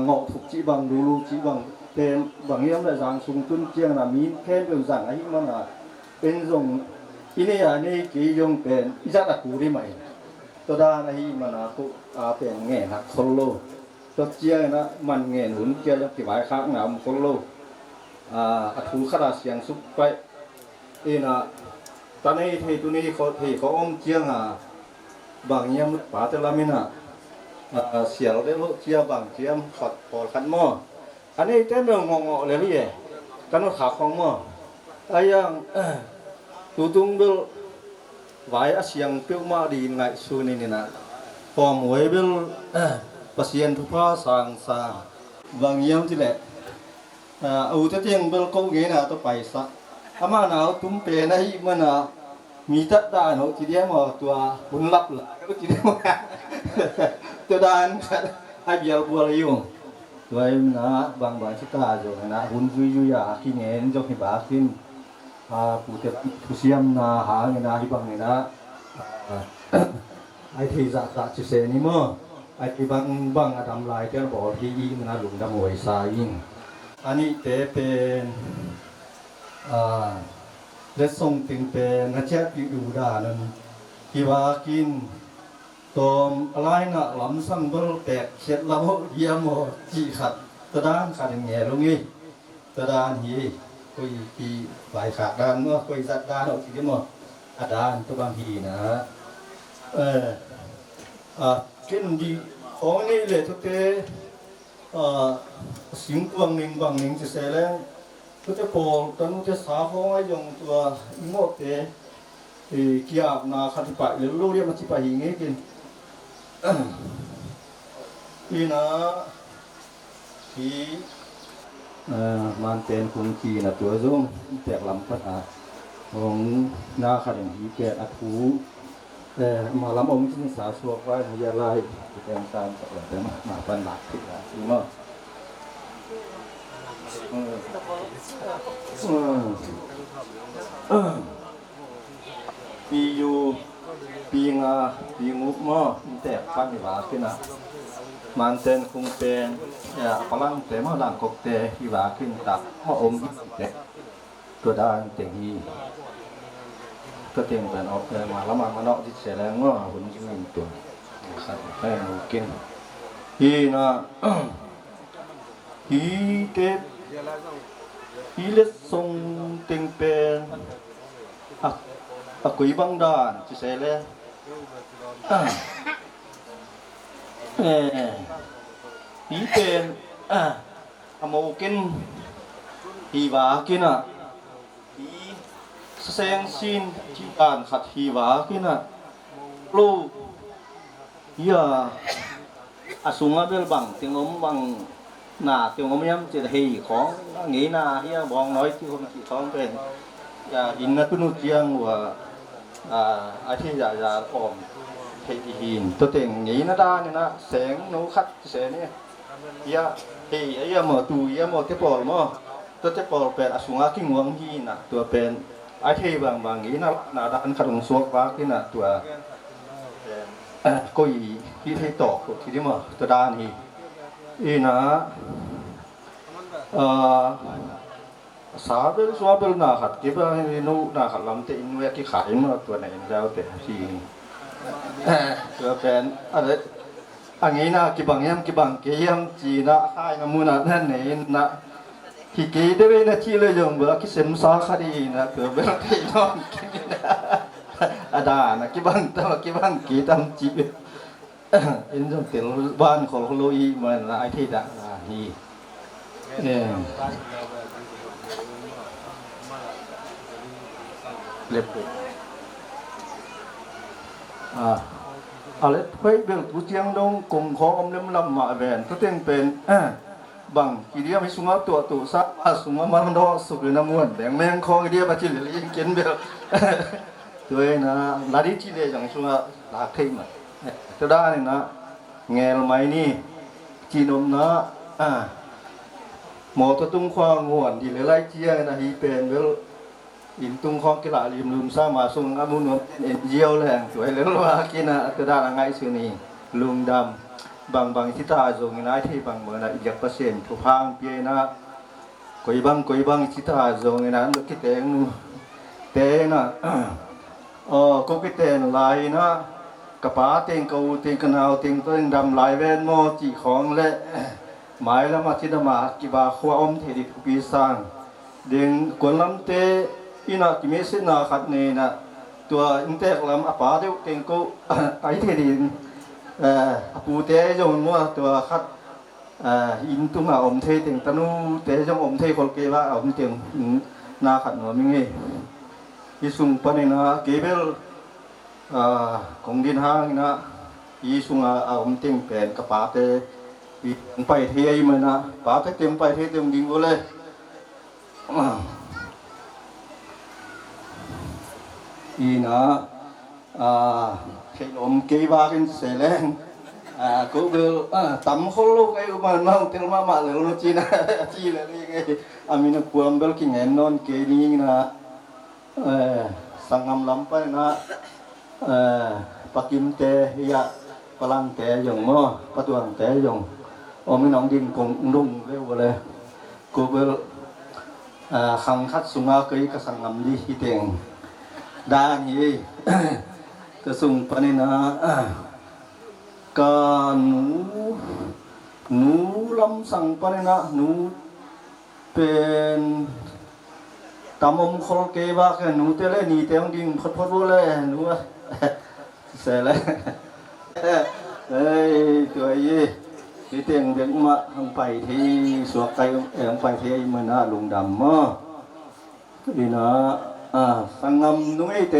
งอถูกจีบังดูลูจีบังเป็นบางอย่างเลยจางสูงต้นเจียงนะมีแค่เป็นจางไอ้มันเป็นทรงอินี่อันนี้กี่ยงเป็นจักรกูได้ไหมตัวด้านไอ้มันกูเป็นแง่หักโซโลตัวเจียนะมันแง่หนุนเจียยังที่หมายข้างหนามโซโลถูกขนาดเสียงสุกไปนะตอนนี้ที่ตัวนี้เขาอ้อมเจียงบางอย่างป่าแต่ละมินะเสียเราได้รู้เจียบางเจียมขัดพอขัดหม้ออันนี้เต้นเรื่องงงๆเลยนี่กันว่าขาของหม้อไอ้ยังตัวตุ้งเบลไว้เสียงเปรี้ยวมาดีไงสูนี่นะพอหมวยเบลปัสยันทุพาสังสาบางอย่างที่แหละเอาแต่เตียงเบลเขาเงี้ยนะต้องไปสักอามาหนาวตุ้มเปย์นะฮิมันมีตัดด้านเขาทีเดียวมาตัวบุญลับละก็ทีเดียวมาตัวด้านไอ้เบี้ยบัวเลยอยู่ตัวนะบางชิตาอยู่นะหุ่นยุยยาขี้เงี้ยจงให้บาขึ้นผู้เจ็บผู้เสียมนะหาเงินนะที่บางเงินนะไอ้ที่จะจิเสนี่มั้งไอ้ที่บางทำลายเจ้าบอกที่ยิงนะหลุมดำหวยสายยิงอันนี้เตเป็นและส่งถึงเป็นนักเช็ดอยู่ด่านั้นที่ว่ากินตอมอะไรนะลำสั่งบลแตกเช็ดละโมเยี่ยมจีขัดตะด้านขัดอย่างเงี้ยลงงี้ตะด้านฮีคุยปีหลายขาดด้านเมื่อคุยสัตด้านออกทีเดียวมั้งด้านตัวบางทีนะกินดีของนี่เลยทุกที สิงกวางนิงบางนิงจะเสแรงก็จะโผล่ตอนนู้นจะสาห้อยยงตัวโมเตเกียบนาคันติปะหรือลูกเรียกมันติปะหิงกินอีนะที่มันเป็นคงจีนะตัวซุ่มแตกลำพัดอาของนาคันหิเกตอัทูแต่มาลำองค์ที่สาสวกไว้ในยาไล่ที่เป็นตามแต่มาปันหลักที่ละที่มาปีอยู่ปีงาปีงุมอแต่ปันหลักที่นะมันเป็นคงเป็นพลังแต่มาหลังกบแต่ที่ว่าขึ้นตักมาอมแต่ตัวด้านเต็งฮีก็เต็งเป็นออกมาแล้วมันเนาะที่เสียแรงว่าหุ่นยืนตัวครับให้หนูกินฮีนะฮีเก็บฮีเล็ดทรงเต็งเป็นกุยบังดานที่เสียแรงฮีเป็นอโมกินฮีวากินฮีแสงสินที่การขัดฮีวากินลูกยาอาสุงาเบลบังติงอมบังนาติงอมยำจะฮีของงี้นาเฮียบองน้อยที่คนที่ท้องเป็นอินนักนุเจียงว่าอาทิยาออมเฮติหินตัวเต็งงี้นาดาเนี่ยนะแสงโนคัดแสงเนี่ยยาเฮียหมอตูยาหมอเทปอลหมอตัวเทปอลเป็นอาสุงากิงวงฮีนะตัวเป็นอาทิบางงี้นะนาดานขัดลงสวกว่ากินะตัวก็อีที่ให้ตอกที่ที่มาตัวด้านนี้อีนะสาเบลสวาเบลนาขัดที่บ้านนู้นาขัดลำเตอินเวกิขายมาตัวไหนแล้วแต่ที่ตัวเป็นอะไรอันนี้นะกิบังยำกิบังเกียมจีนะให้น้ำมูนะนั่นเองนะที่กีได้เวนะที่เลยยังเบลกิเซมซาคดีนะตัวเบลที่น้องกินอาดานะกิบังตัวกิบังกีตั้งจีอินจงเตลบ้านของโลอีมันไอที่ด่าฮีเล็บอะไรเฮ้ยเบลตุเจียงดงกงของอมเล็มลำมาแวนตัวเต็งเป็นบังกีเดียไม่สุงเอาตัวตุซับสุงเอามันดอสุกน้ำมันแดงแมงคองกีเดียปัจจุบันยังกินเบลตัวนะลาดิจิเลยจังสุงเอาลาขึ้นมาตัวด้านนี่นะเงลไม้นี่จีนมนะหมอตัวตุ้งควางงวนดีเลยไล่เจียนะฮีเป็นเวลอินตุ้งควางกีฬาลิมลุมซามาส่งอามุนเอ็นเจียวแรงสวยเลยว่ากินนะตัวด้านง่ายสุดนี่ลุงดำบางที่ตาจงนะที่บางเมื่อนะอีก%ทุกพังเปียนะกุยบางที่ตาจงนะลูกคิดเองเตนะก็คิดเองลายนะกระป๋าเต็งกูเต็งกันเอาเต็งตัวดำลายเวนโมจีของและหมายแล้วมาที่ดมากิบาขวาอมเทดิทุกีสังเด้งกวนลำเตอินากิเมสินาขัดเนนะตัวอินเตกลำอปาเดียวเต็งกูไอเทดินปูเตจงมัวตัวขัดอินตุงอมเทเต็งตนูเตจงอมเทคนเกว่าอมเต็งนาขัดหนัวมิงเงยิสุงปนินะเกเบลของดินห้างนะยีสุงอมเต็งเป็นกระป๋าเตไปเทียมันนะป๋าเต็มไปเทียเต็มดิ่งเลยอีนะเขียนอมเกี่ยวกับเสลงกูเบลตั้มคนลูกไอ้บ้านน้องเตลมาเลยลูกจีน่ะจีเลยนี่ไงอามินะควมเบลกินเงินนอนเกนี่นะสังกำลำไปนะปักกิมเตยะพลังเตยงมั้งประตูเตยงไม่น้องดินคงรุ่งเร็วเลยกูเบลขังคัดสุงอาเกยกับสังกำดีฮิตเองด้านนี้จะส่งไปนะการหนูลำสั่งไปนะหนูเป็นตามอมคนเก็บบ้าแค่หนูเตล่นี่เตงดิ่งพดๆเลยหนูเสร็จแล้วเฮ้ยตัวยี่ ที่เตียงเบียงมาทางไปที่สวกไก่ไปที่มันน่ะลุงดำมาดีนะสังงามนุ่งไอเต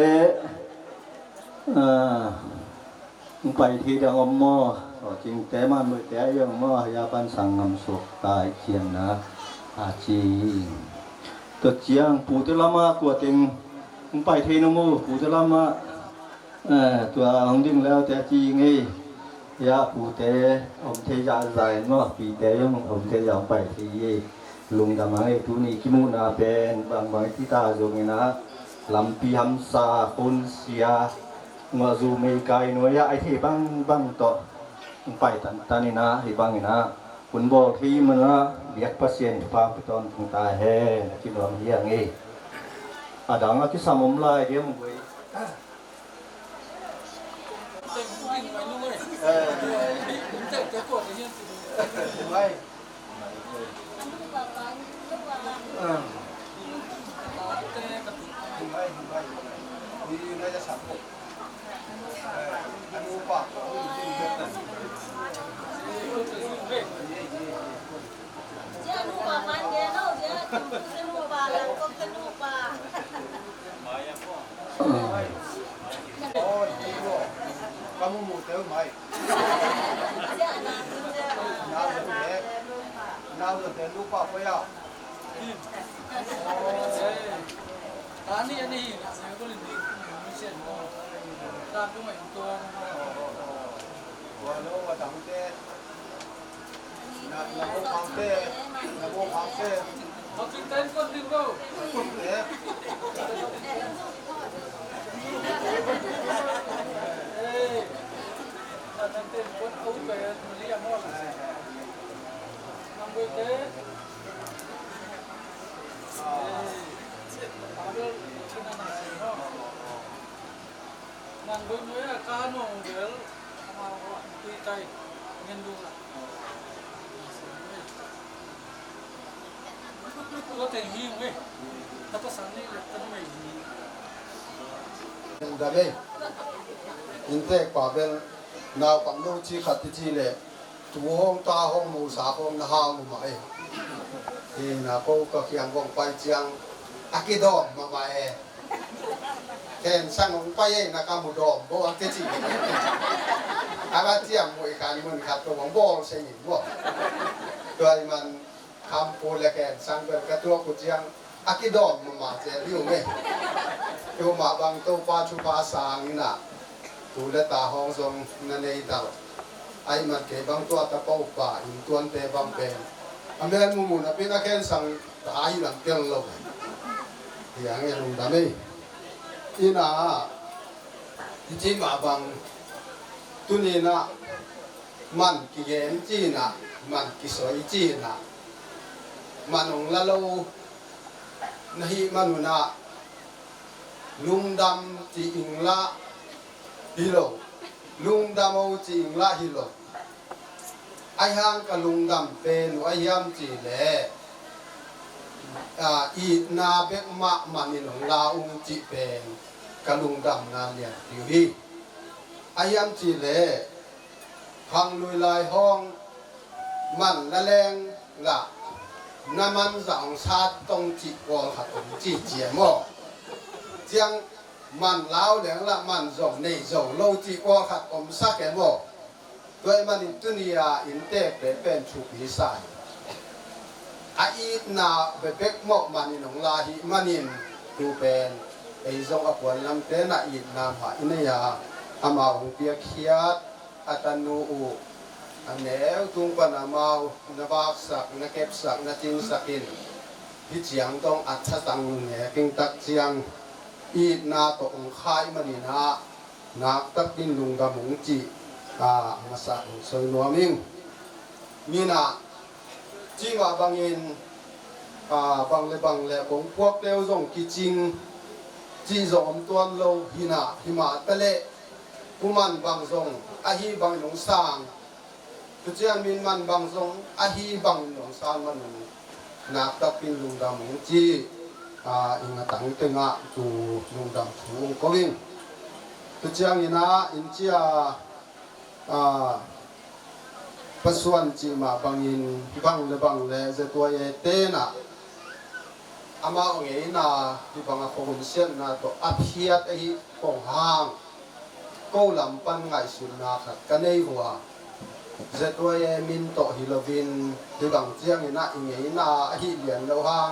ไปที่เดียงอมมอจริงแต่มันมือแต่ยังมอยาปันสังงามสวกตายเขียนนะจีตัวเจียงปูตละมาตัวเต็งไปที่นมูปูตละมาตัวของดิ้งแล้วแต่จีไงยาปูเตอมเทยาใจเนาะปีเตยังอมเทยาไปที่ลุงดำไอ้ทุนี่กิมุนาเป็นบางที่ตาจงนะลำปีหัมซาคนเสียงัวซูเมกายนัวยาไอ้ที่บางต่อไปตันนี่นะที่บางนี่นะคุณบอกที่มันนะเบียดเปอร์เซ็นต์ความเป็นตอนของตาแห่ที่เราเฮียงงี้ดังที่สามมลายเดียวมึงไปkamu mau tahu mai nào rồi để lupa apa ya ani saya boleh di mission dan tu mai tuan walau wadang te nak pang te hospital kon dinggo nanti pun au pe mulia mol nang bote ada china na no nang bote noya ka no gel ama ti tai ngendu la ko te hi we ta san ni le ta mai dame inte pabel nào bằng đâu chi khát chi lệ tu hong ta hong mu sa hong na hang mu mai thì na cô có khiang vong pai chiang akido ma mai ken sang hong pai na ka mu dom bo ang te chi aba chiang mu kan mun khat to hong bo se ni bo toi man kam pu le ken sang ben ka to ku chiang akido ma che liu me tu ma bang to pa chu pa sang ni na tu le ta hong song na nei dal ai man ke bang tua ta pau pa in tuan te bang pen amen mu na pina ken sang ta ai lang tel lo yang yang lung da me ina ji ma bang tu ni na man ki gen ji na man ki soi ji na man ong la lo na hi man na lung dam ji ing la hilo lung dam au ching la hilo ai hang ka lung dam pe nu ai yam chi le i na be ma manin la ung chi pen ka lung dam na lia tiu hi ai yam chi le hang lui lai hong man la leng la na man zang sa tong chi wol khat chi jie mo jiang man lao leng la man zong nei zong lo chi kwa khat om sa ke mo doi man in tunia in te pe pen chu pi sai a i na be bek mo man in ong la hi manin tu pen ei zong a pon lam te na i na ha in ya ama ong pia khiat atanu u aneu tung pan amau na bak sak na kep sak na tin sakin hi chiang tong at sa tang ne king tak chiang i na to ong khai mani na nak tak din lung da mung chi masa soi nuaming mina chi ma bangin bang le kong puak leo zong ki ching chi zong tuan lo hina hima tale kuman bang zong a hi bang nong sang tu chian min man bang zong a hi bang nong sang man nak tak din lung da mung chi inga tang tenga tu lung dam thung kowing tu chiang ina in chia ประส่วนจีมาบางอินบังเลบังเลจะตัวเอเตนะอามาองเอนาที่บังอาคงเสียนนะตัวอภิยัตไอปองหางกูลำปันไงสุนนะขัดกันเอหัวจะตัวเอมินโตฮิโลวินที่บังเจียงนะอิงเอนาฮิเลียนเลวหาง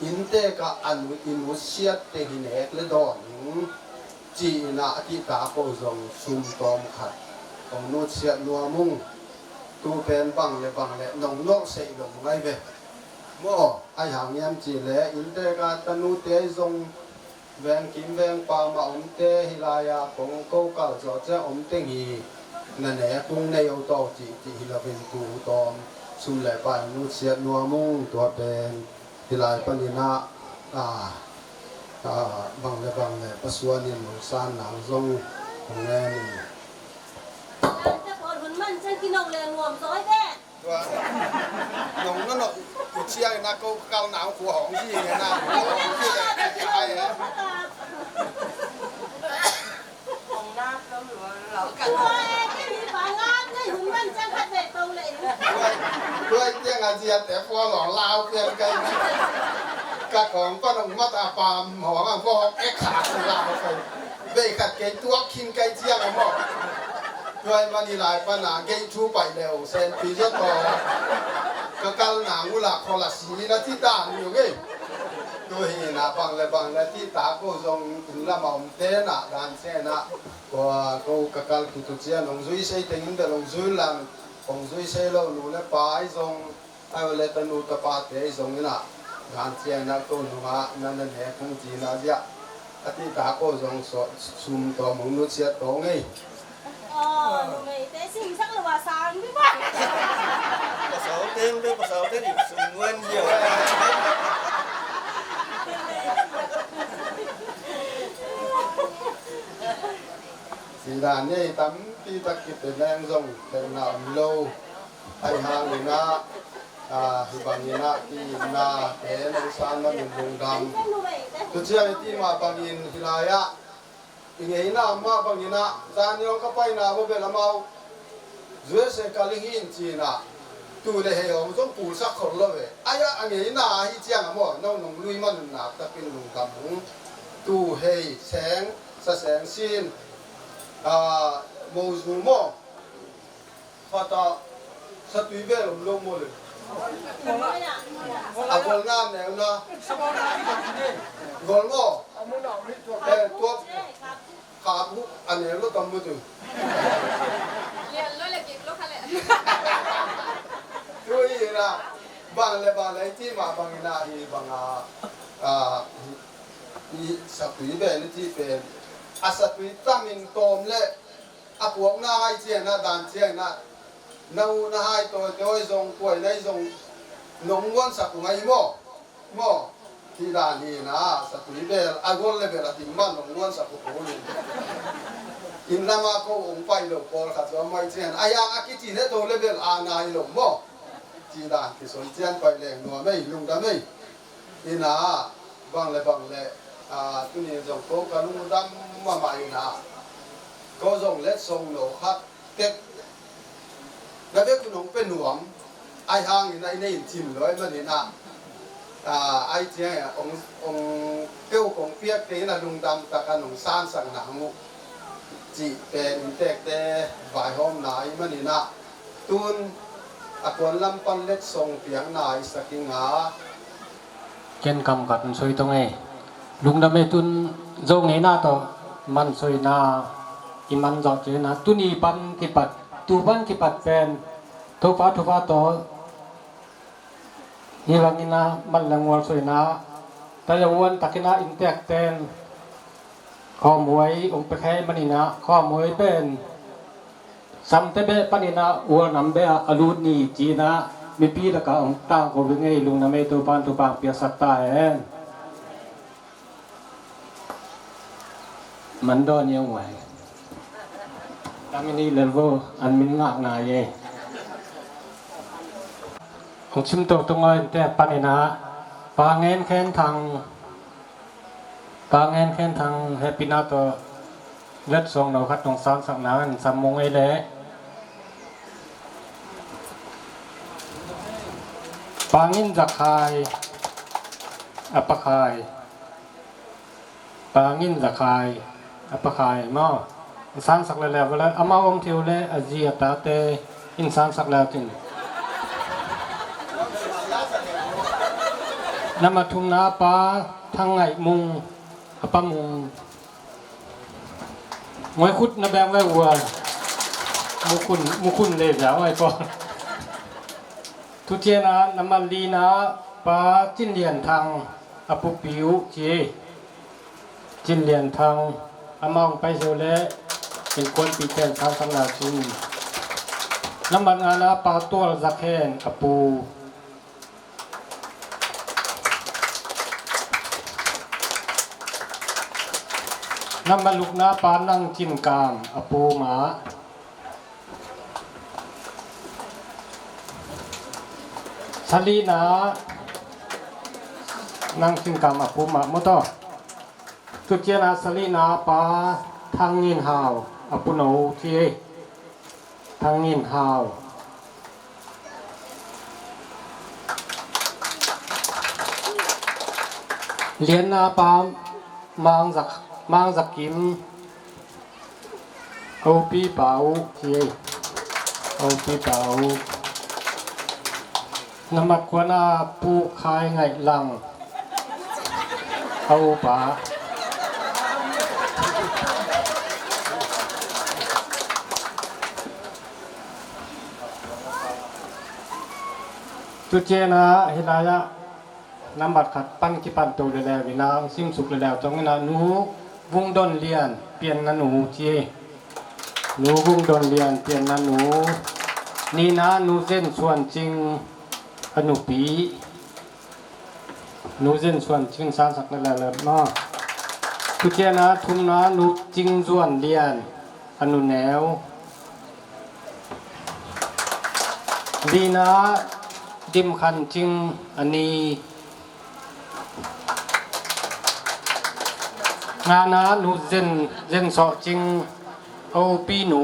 อินเตกะอันอินวุเสียเตหินเอกเลดอนจีนะที่ตาโกจงซุมตอมขัดของนุเสียนัวมุงตูเป็นบังเลยนองนกเสยลงไงเว้โม่ไอหางยามจีเลอินเตกาตนูเตจงแวงกิมแวงปามาอมเตฮิลายาของโกกาจอเจอมเตงีนั่นแหละกรุงในเอาตอจีฮิลาเป็นตูตอมสุนแหล่ไปนุเสียนัวมุงตัวเป็นฮิลายปนินาบังเลยปัสวานินสานหนังทรงของแง่นี่ฉันกินนกเลยงวมซอยแท้ ว่าน้องนั่นกูเชียร์นะกูเกาหนาวหัวของที่ไงนะที่ไหนที่ไหนฮะ ของน้ำแล้วหรือว่าเรากันโอ้ยที่มีฝางามเลยหุ่นมันจะขัดเสร็จตรงเลยด้วยเจ้าอาเจียแต่พอหล่อลาวเกินกันกะของก็ต้องมาตาปามหอมพอเอ็กขาดลาวไปเบยขัดเกยตัวคิงไกเจียงอ่ะมั้งด้วยวันนี้หลายปัญหาเกยชูไปเร็วเซนปีเจ้าต่อกะกัลหนังอุลาคอลาสีนะที่ด่านอยู่เว้ยด้วยนะบางเลยที่ตาก็ทรงถึงละมั่งเตนะด่านเสนะก็กะกัลกุตุเจียนองซุยเซยเต็งอินเดลองซุยลังองซุยเซยเราหนูเล่ปายทรงไอ้เวลาตนูตะปาเตยทรงนี่นะด่านเจียนนะก็หนูมานั่นแหละคงจีน่าเสียที่ตาก็ทรงซุ่มตัวมนุษย์เสียตรงไงอ๋อหนูไม่แต่สิ่งสักหรือว่าสามพี่บ้านภาษาเต้นด้วยภาษาเต้นอีกส่วนเงินเดียวสีดานนี่ตั้มที่ตะกิดเป็นแรงทรงเป็นหนาวโลไอหางนี่นะฮิบังนี่นะที่นาเป็นสารมันเป็นดงดำตัวเชื่อที่มาบังอินฮิลายะอีกอย่างน่ะมาบังอินะจานยองก็ไปนะว่าเป็นละเมาเจ้าเสกลิหินจีน่ะตัวเดียวมันต้องปูสักคนเลยอายะอันนี้น่ะฮิเจียงอ่ะมั้งน้องลุยมันน่ะตะเป็นดงดำตัวเฮแสงแสงซีนโมซูโมพอต่อสตุยเบลลงโมเลยอากอลน้ำเนี่ยนะกอลโมตัวขาบุอันนี้เราต้องมือถือเรียนรู้เลยกินรู้ค่ะเลยด้วยนะบางเลยที่มาบางนาฮีบางอีสตุยเบลที่เป็นอาสตุยตั้งมินโตมเล่อาพวกน้าให้เจียนะด่านเจียนะน้าน้าให้ตัวเจ้าทรงป่วยในทรงนงวันสักไงโมที่ด่านนี้นะสตุยเบลอากอลเลเบลติมันนงวันสักโผล่อินรามาโกองไปหลบพอขัดว่าไม่เจียนอายาอากิจิเนโตเลเบลอานาหลบโมที่ด่านที่สนเจียนไปแรงนัวไม่ลุงดำไม่อินาบางเลยตัวนี้ทรงโกกันลุงดำมาไม่นะก็ทรงเล็ดทรงโลคัดเต็กแล้วเด็กคุณน้องเป็นหน่วงไอ้ห่างอยู่ในทิมเลยมันนี่นะไอ้เจ้าองเกี่ยวของเปียกเตนะลุงดำตะกันหนองซานสังหนังจีเป็นเต็กแต่ฝ่ายห้องไหนมันนี่นะตุนอากวนลำปันเล็ดทรงเปียงนายสกิงหาเช่นกำกัดสวยตรงไงลุงดำไม่ตุนโจงไงหน้าต่อมันสวยหน้าอิมันจอดเจนะตุนีปันกิปัดตูปันกิปัดเป็นทุฟ้าต่อนี่วันนี้นะมันแรงวัวสวยนะแต่ละวันตะกินะอินเตกเตนข้อมวยองไปแค่มันนี่นะข้อมวยเป็นซ้ำแต่เบปนินะวัวนำเบอลูนี่จีนะมีปีละก็องตั้งก็เป็นไงลุงนะไม่ตัวปังเปียสักตาเองมันโดนยังไหวkami ni level an min ngak na ye ong chim tok tongoi te panina pangen khen thang happy na to let song no khat tong sang sak na an sam mong ai le ปางินจักคายอัปปะคายปางินจักคายอัปปะคายมาสานสักแล้วเวลาอามาอมทิวเลอจีตาเตอินสานสักแล้วจินนำมาทุมนาปาทางไงมุงอัปปะมุงงวยคุดนะแบงไว้วัวมุคุณเลยจ้าไว้ก่อนทุเจนะน้ำมันดีนะปาจิ้นเลียนทางอปุปิวเจจิ้นเลียนทางอามองไปโซเลเป็นคนปีเตนทางสังนาจินน้ำมันงานะปาตัวซักแคนอปูน้ำมันลูกนาปานั่งจินกามอปูหมาสลีนานั่งจินกามอปูหมาหมดต่อทุกเจนาสลีนาปาทางนินหาวอปูโนทีทางนินหาวเลียนนาปามางสักกิมเอาปีเปาทีเอาปีเปาน้ำมันควนาปูคายไงลังเอาป่าจุดเจนะเฮลายะน้ำบัดขัดปั้นกิปันโตเลยแล้ววินาซิมสุกเลยแล้วจังนะหนูวงดนเรียนเปลี่ยนนะหนูเจหนูวงดนเรียนเปลี่ยนนะหนูนี่นะหนูเส้นส่วนจริงอนุปีหนูเส้นส่วนจริงสารสักเลยแล้วเนาะจุดเจนะทุมนะหนูจริงส่วนเรียนอนุแนวดีนะดิมคันจริงอันนี้งานะหนูเส้นสอจริงเอาปีหนู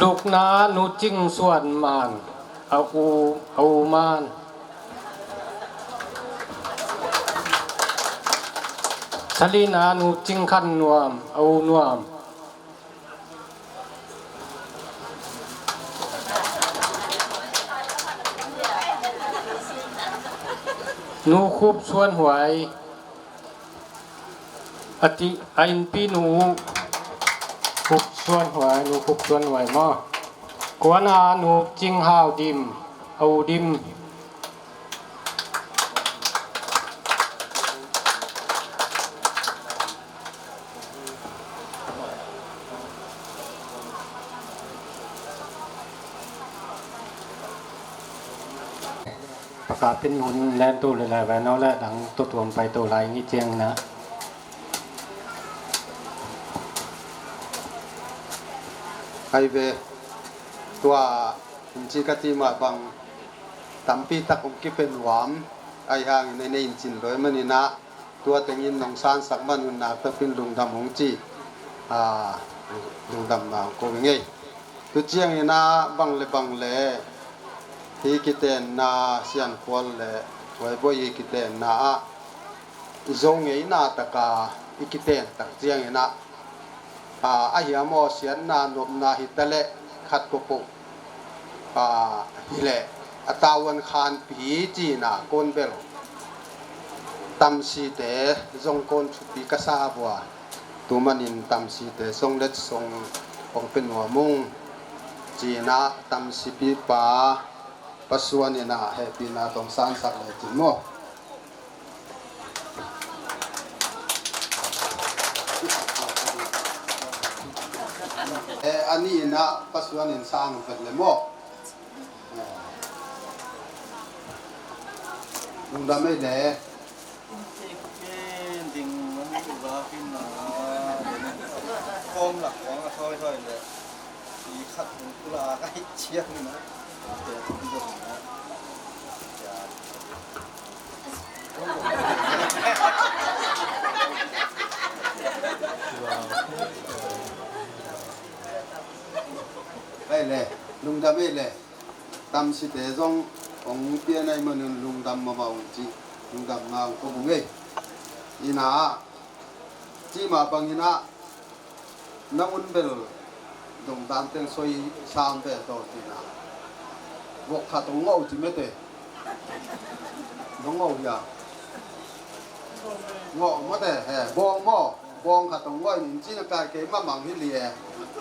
ลูกนาหนูจริงส่วนมานเอามานสลีนาหนูจริงคันนวมเอานวมหนูคุบส่วนหวยอติไอ้ปีหนูคุบส่วนหวยหนูคุบส่วนหวยมั้งกวนอาหนูจริงหาวดิมเอาดิมประกาศเป็นหุ่นแลนตู้เลยแหละแหวนน้องและดังตัวตัวไปตัวไรนี่เจียงนะไอเวตัวอินจิกติมาบังตัมปีตักอุกิเป็นหวามไอห่างในอินจินโดยมันนี่นะตัวเต็งยินนองซานสักมันนุนนาตะเป็นลุงดำหงจีลุงดำมาโกงเงยตัวเจียงนี่นะบังเลที่กิเตนนาเสียนควอลเลไว้บ่ยกิเตนนาจงเงยนาตะกาอิกิเตนตักเจียงนี่นะอาเหียมอเสียนนานบนาหิตะเลขัดกปุฮิเลอตาวันคานปีจีนาโกนเบลตัมซีเตจงโกนชุปีกษาบัวตุมันินตัมซีเตทรงเล็ดทรงองเป็นหัวมุงจีนาตัมซีปีปาปัสสวนินาเฮปีนาตองสานสักเลยจิโมอันนี้นะปัสสาวะนินสร้างเป็นเลยมั้งลุงดำไม่เละดิ่งมันอยู่บ้าขึ้นมาคอมหลักของค่อยๆเลยสีขัดของกุลาใกล้เชียงนะเดี๋ยวคุณผู้ชมนะได้เลย ลุงดำเอแหละตำสิเตจงองเปียในมันลุงดำมาองจีลุงดำมาก็บุงเออีนาจีมาบังอีนาน้ำอุ่นเบลดงดำเต็งซอยสามเตะต่อทีนาบกขาตรงเงาจีเมเตตรงเงาอย่าเงาไม่แต่แห่บองหม้อบองขาตรงเงาหนึ่งจีนกายเกมาบังฮิเลีย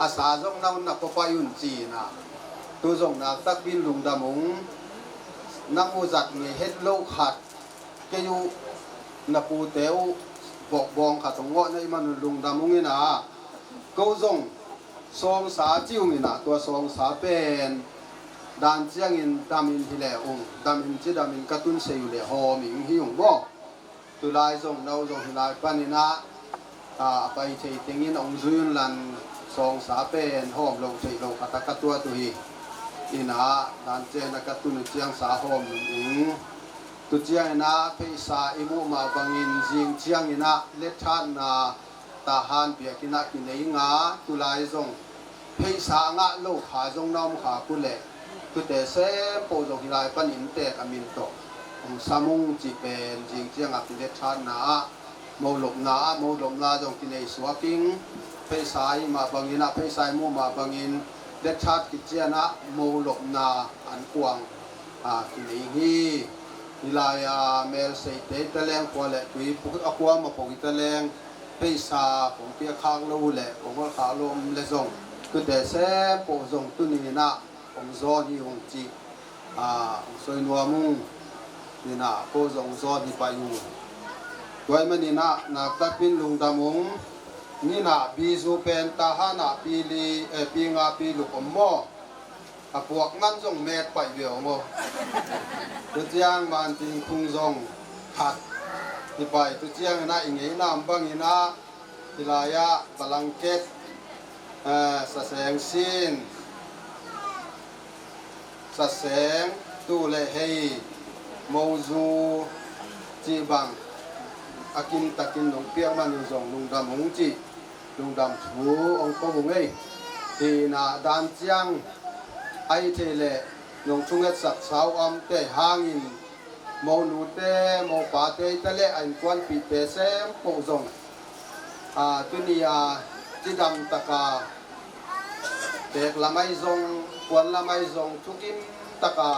อาสาจงน้ำนับปะยุนจีนะตัวจงนักตักบินลุงดำมงนักมูจักมีเฮ็ดโลขัดเกยูนับปูเตวบอกบองขาตรงเงาในมันลุงดำมงนี่นะก็จงสองสาจิ้วนี่นะตัวสองสาเป็นดานเจียงอินดามินที่แหลองดามินจีดามินกระตุ้นเสียอยู่แหลหอมิงหิวบ่ตัวลายจงเราจงที่ลายปานินะไปเทติงินองซุยนลันสองสาเป็นหอมลงเทลงขัตกัตัวตัวอีนะดานเจนกระตุ้นเจียงสาหอมอิงตัวเจียงนะเพศาอิมุมาบังอินจิงเจียงอินะเลทันนาตาฮันเปียกินักกินเองงาตุลายจงเพศางะโลขาจงน้อมขากุเลตุเตเสโปจงฮิลายปันอินเตกามินโตองสามุงจีเป็นจิงเจียงอักเลทันนาโมลบนาจงกินเอสวากิงเพศายมาบังอินะเพศายมูมาบังอินเลทัดกิเจียนะโมลบนาอันกวางกินเองฮิลายเมลเซเตตะแรงกว่าแหละกุยปุกอความาปกิตะแรงเพศาของเปียข้างลูแหละของว่าขาลมและจงคือแต่แซ่โปจงตุนีนะองซอดีองจีสวยนัวมุงนี่นะโปจงซอดีไปอยู่ด้วยมันนี่นะนักตักบินลุงดำมงนี่นะบีซูเป็นตาหานะปีลีปีงาปีลูกอมหม้อพวกมันจงเม็ดไปเดียวโมตัวเจียงมันติงคุงจงขัดที่ไปตัวเจียงนะอีกน้ำบางอีนะที่ลายะบาลังเกตสะแสงซินสะแสงตูเลเฮโมซูจีบังอากินตะกินหลงเปียกมันอยู่สองลุงดำหงจีลุงดำถูองค์พระบุงเอ้ที่นาดานเจียงไอเทเลหลงชุงเอสักสาวอัมเตหางินโมนูเตโมปาเตตะเลอันควันปีเตเซมโปจงตุนียจีดำตะกาเด็กละไม่จงควันละไม่จงทุกิมตะกา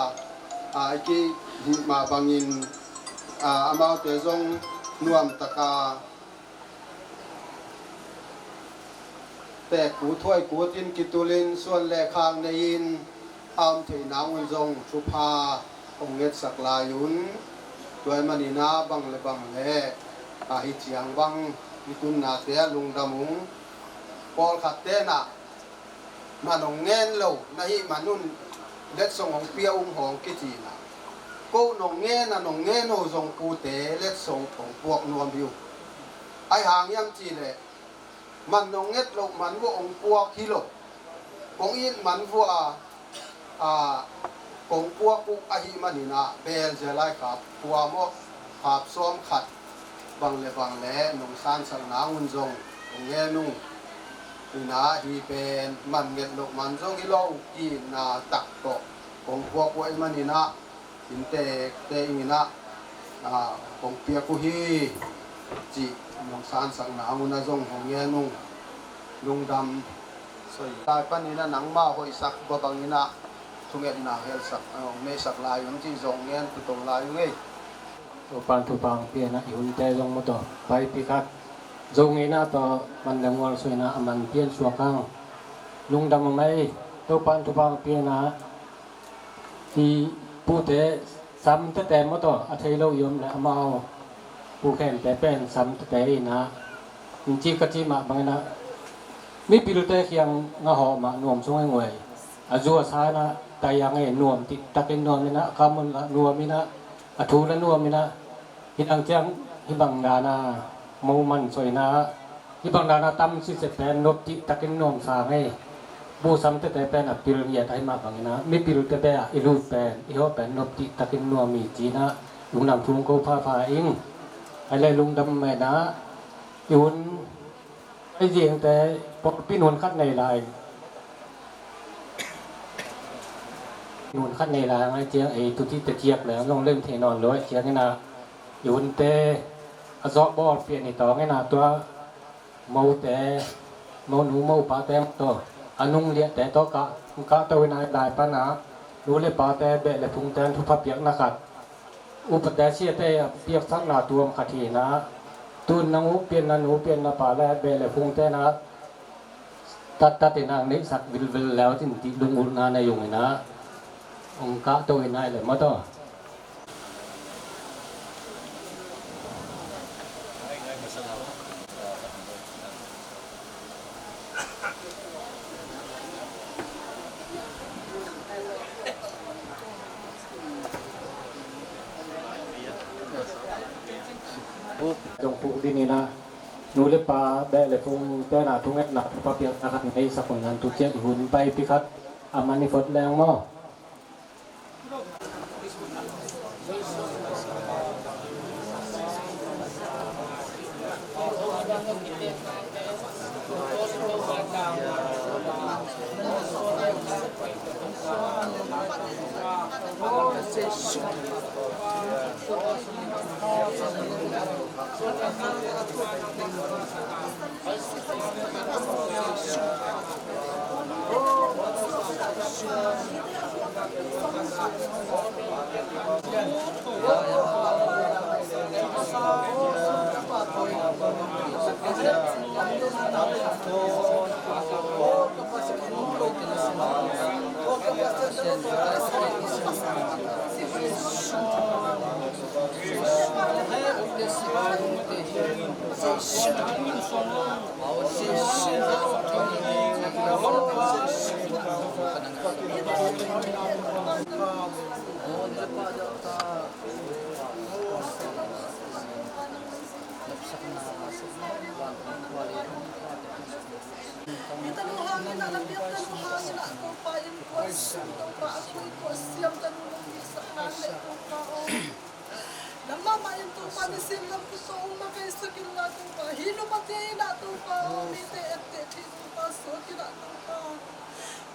ไอกีหิมาบังอินอามาเตจงนวมตะกาแต่กูถ้วยกูตินกิตุลินส่วนแลคางในอินอามเทนางจงชุภาองเงสักลายุนด้วยมันีนาบังเลบังเลหิจียงบังมิตุนนาเตะลุงดำมุงปอลขัดเตนะมันองเงินโลนะฮิมันนุ่นเล็ดส่งของเปียวหองกิจีนะกูนองเงินนะนองเงินโอส่งกูเตเล็ดส่งของพวกนวมบิวไอหางยังจีเลยมันนองเงินโลมันว่าองพวกฮิโลของอินมันว่าของพวกอุกอหิมันินะเบลเจไลครับพัวมกขับซ้อมขัดบังเลบังแหลนงซานสังนาอุนจงของเงนุ่งอีนาฮีเป็นมันเงลกมันจงฮิโลกีนาตักโตของพวกวัยมันินะอินเตเตอินะของเปียกุฮีจีนงซานสังนาอุนจงของเงนุ่งลุงดำสวยตายปันนี้นะหนังมาหอยสักบังอินะทุกอย่างน่าเฮลสักไม่สักลายอย่างที่จงเงี้ยตุตงลายอย่างงี้ตัวปานตัวบางเปียนะอยู่ในจงมาต่อไปพิกัดจงนี้นะต่อมันดำงอลสวยนะมันเปลี่ยนสัวกังลุงดำไม่ตัวปานตัวบางเปียนะที่ผู้เตะซ้ำแต่มาต่ออัธยโลยมและมาเอาผู้แข่งแต่เป็นซ้ำแต่นะจริงๆก็ที่มาบางนะมีปิโลเตเคียงงาหอมานวมช่วยงวยอาจัวสานะแต่ยังไงนวมติตะกินนวมนี่นะคำมันนวมนี่นะอาทูละนวมนี่นะฮิตังเจียงฮิบังดานาโมมันสวยนะฮิบังดานาตั้มสิเสแปนนบติตะกินนวมสาให้บูซ้ำแต่เป็นปิโลเนียไทยมาบางนะมีปิโลเตเปะอิรูเป็นอิโฮเป็นนบติตะกินนวมมีจีนะลุงนำทุงโกพาพาเองอะไรลุงดำแม่นะยุนไอเจียงแต่ปกพี่นวลคัดในลาย นู่นคันในลางไอ้เจียงไอ้ตุที่ตะเกียกแล้วลงเล่มเทนอนเลยเชียงนี่นะอยู่นเตอซอบอเปลี่ยนนี่ต่อไงนะตัวเมาแต่เมาหนูเมาปาแต่ตัวอนุงเลียแต่ตอกะกะตะวินายได้ปะนะรู้เลยปาแต่เบะและพุงแตนทุพเปียกนะครับอุปแต่เสียแต่เปียกสักหน้าตัวมคทีนะตุนนางอุเปลี่ยนนันอุเปลี่ยนนะปาและเบะและพุงแต่นะตัดนางนี้สักวิลแล้วที่ดุงอุนาในยงนะองค์กะตัววินายเลยมาต่อจงปูที่นี่นะนูเลปาแบะเลฟงแต่นาทุงเอ็ดหนักปะเปียกนะครับในสักคนงานตุเจียหุ่นไปพิคัดอามานิฟดแรงมั้ง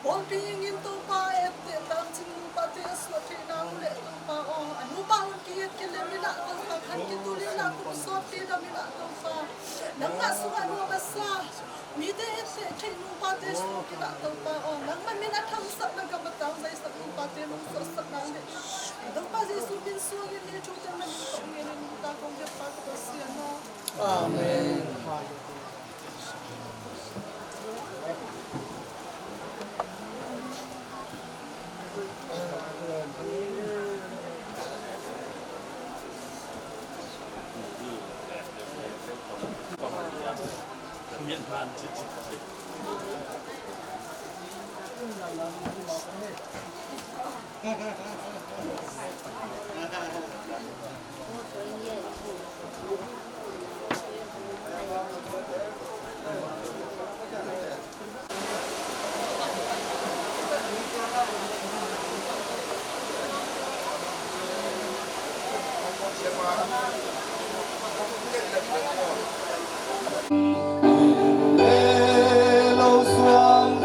Bon pingin tu pa ette tam chin pa te so te na ule tu pa o anu ba on ki et kele mina tu pa kan ki tu le na ku so te da mina tu pa nang ma su anu basa mi te ette te nu pa te so te na tu pa o nang ma mina tham sat na ga batang dai sa tu pa te nu so sat na le do pa je su bin so ni le chu te ma ni to ni ni ta kong ge pa ko si no amen Hello, Swang,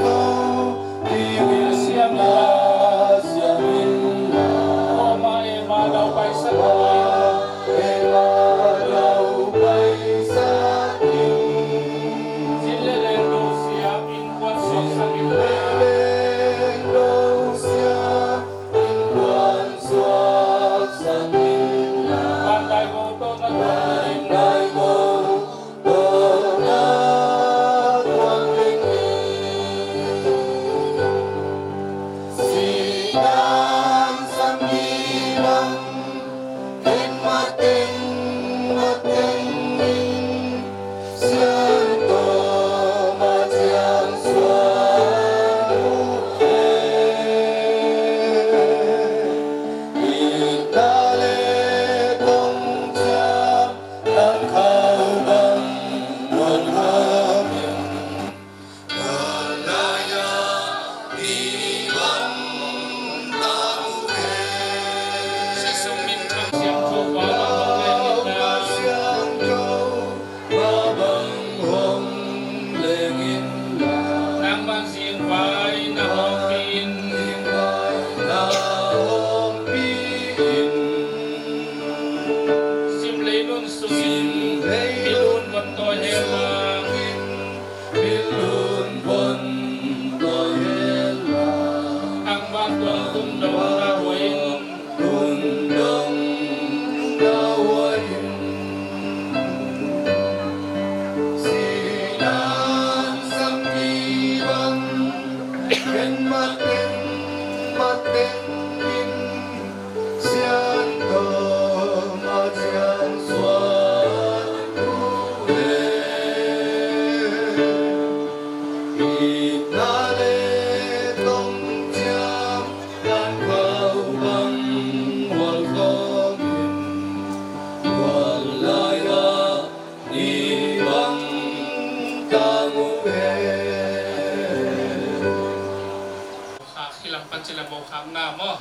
ปัญจละโมคังนามอ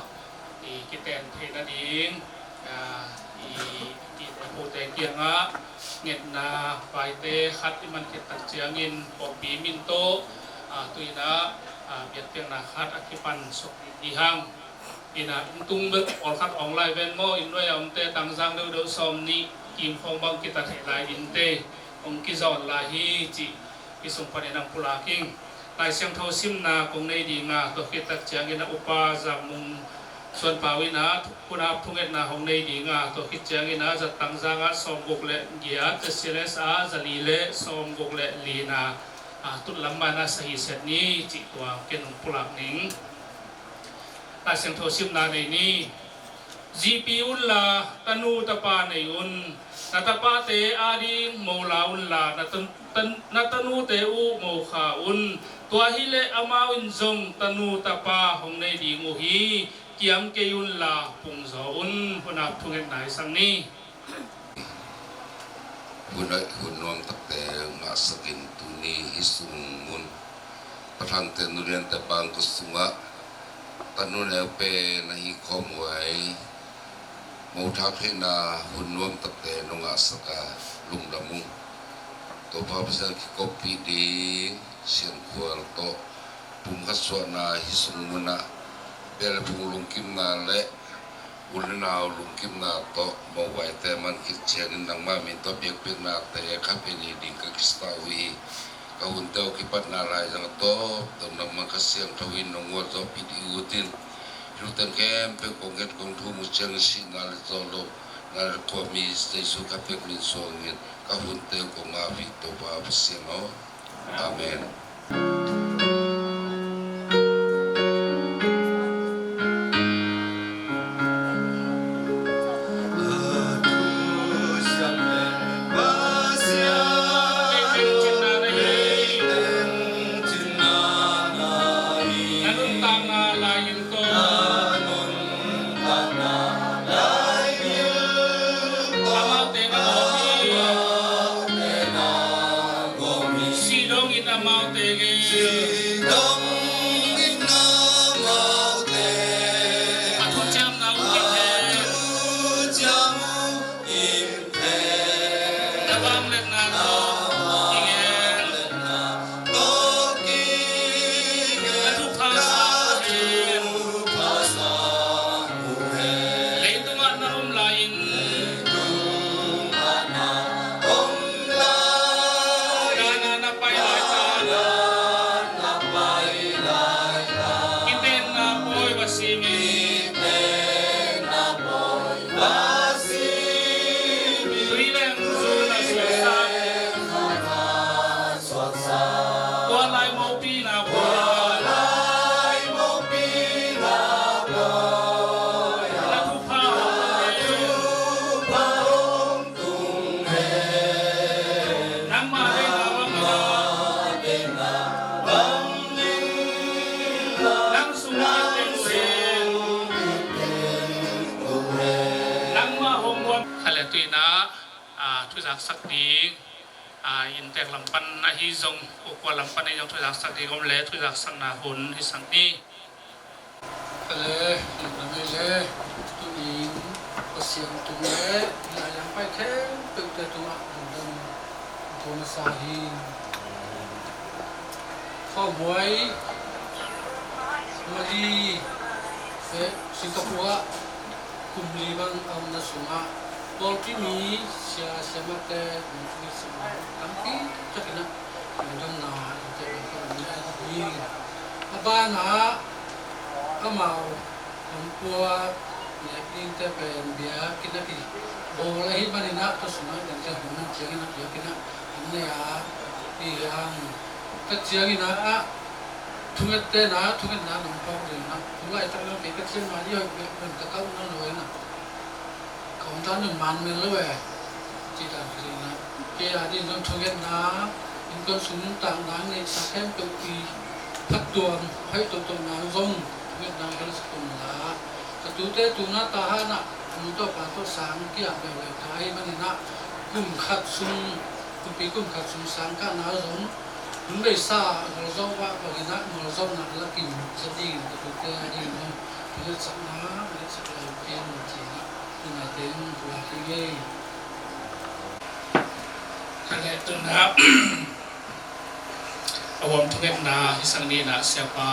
อีกิแตนเทนาดิงอีโพเตเกียงะเง็ดนาไฟเตคัดที่มันเก็ดตัดเจียงินปอกปีมินโตตุยนะเบียดเปียงนาคัดอคิปันสุกดีหังอินะตุงเบิกออกคัดออนไลน์เวนโมอินด้วยอมเตตังซังเดอซอมนี้กิมฟองบังกิตัดเหลายอินเตองกิจอนลาฮีจิกิสงพันนังปุลาคิงลายเสียงเท่าซิมนากงในดีงาตัวกิตัดเจียงินอุปาจามุงส่วนภาวินาคุณอาทุงเอ็ดนาของในดีงาตัวคิดเจียงินาจะตั้งจางสอมกุกเละเกียจะเสเลสอาจะลีเละสอมกุกเละลีนาตุลำมานาสหิเสนี้จิตตัวเกนุปุลักนิงแต่เสียงโทชิมนาในนี้จีปีอุลลาตนูตปาในอุนนัตปาเตอาดีโมลาอุลลานัตนูเตอุโมขาอุนตัวฮิเลอามาวินจงตนูตปาของในดีงูฮีเกียมเกยุนลาปุงโซอุนพนับทุงเอ็นไหนสังนี้หุ่นนวงตักแต่มาสกินตุนีฮิสุงมุนประทังเตนุเรียนแต่บางกุสุงะตนุเนวเปนะฮิคอมไว้มูทักให้นาหุ่นนวงตักแต่นงอาสกาลุงดามุงตัวพระพิษกิกปีดีเสียนควรโตปุมขัสวนาฮิสุงมุนะเบลพุงลุงกิมนาและอุลนาวลุงกิมนาโตมองไว้แต่มันคิดเชียนนังมามินโตเบียกเป็นนาแต่ข้าเป็นดิงกับคริสตาวีกับหุ่นเต้าคิปัตนาลายจังโตตอนนั้นมันก็เสียงทวินนงวัวโตปิดอุตินยุตันแคมเป็นกองเงินกองทุนมุจงสินาลโตโลนาลควมีสเตสุกับเป็นมินโซเงินกับหุ่นเต้ากองอาวิโตบาบเสียงโออาเมนสักดีอินแต่ลำปันนาฮิจงอุกวาลำปันในยังทุกสักดีก็เลยทุกสังนาหุนฮิสังนี้เลยหลังนี้เลยตุนิงก็เสียงตุเล่ลายยังไปแค่ตึกแต่ตัวดำตัวมาสาหินข้อบวยมาดีสิงคโปร์คุมลีบังเอานาสุมาบอลที่มีเสียมาแต่มีสมัยตั้งปีจะกินนะมันต้องนานจะเป็นคนนี้ดีบ้านนะก็เมาผมกลัวเนี่ยกินแต่เป็นเบียร์กินนะพี่โบอะไรที่บ้านนี่นะตัวสมัยนั้นจะหุ่นนั่งเชียงนะเดี๋ยวกินนะอันนี้ที่ยังก็เชียงนะทุกเดือนนะทุกเดือนนะหนุ่มพ่อเลยนะทุกวันตั้งแต่เป็นเชียงมาเยอะเป็นตะก้านั่นเลยนะของท่านหนึ่งมันเป็นเลยที่ต่างกันนะเกี่ยที่ต้องช่วยนะอินก็สูงต่างนั้นในสักแค่ตัวปีพัดตัวให้ตัวน้ำส่งเวียดนามก็สุดละแต่ตัวเต้ตัวน่าตาหน้ามันต้องผ่านตัวสามเกี่ยแบบเลยไทยมันนะกุ้มขัดซุ่มกุ้มปีกุ้มขัดซุ่มสังกัดน้าส่ง Chúng đây xa ngồi rau ba và cái nát ngồi rau nặng là kìm rất đi cái tụi kia đi nó cái sẵn ná cái sẵn là kia một chỉ cái này tiếng là cái ghê ทางแรกต้นนะครับ อวมทุกเอ็ดนาที่สังนี้นะเสียเปล่า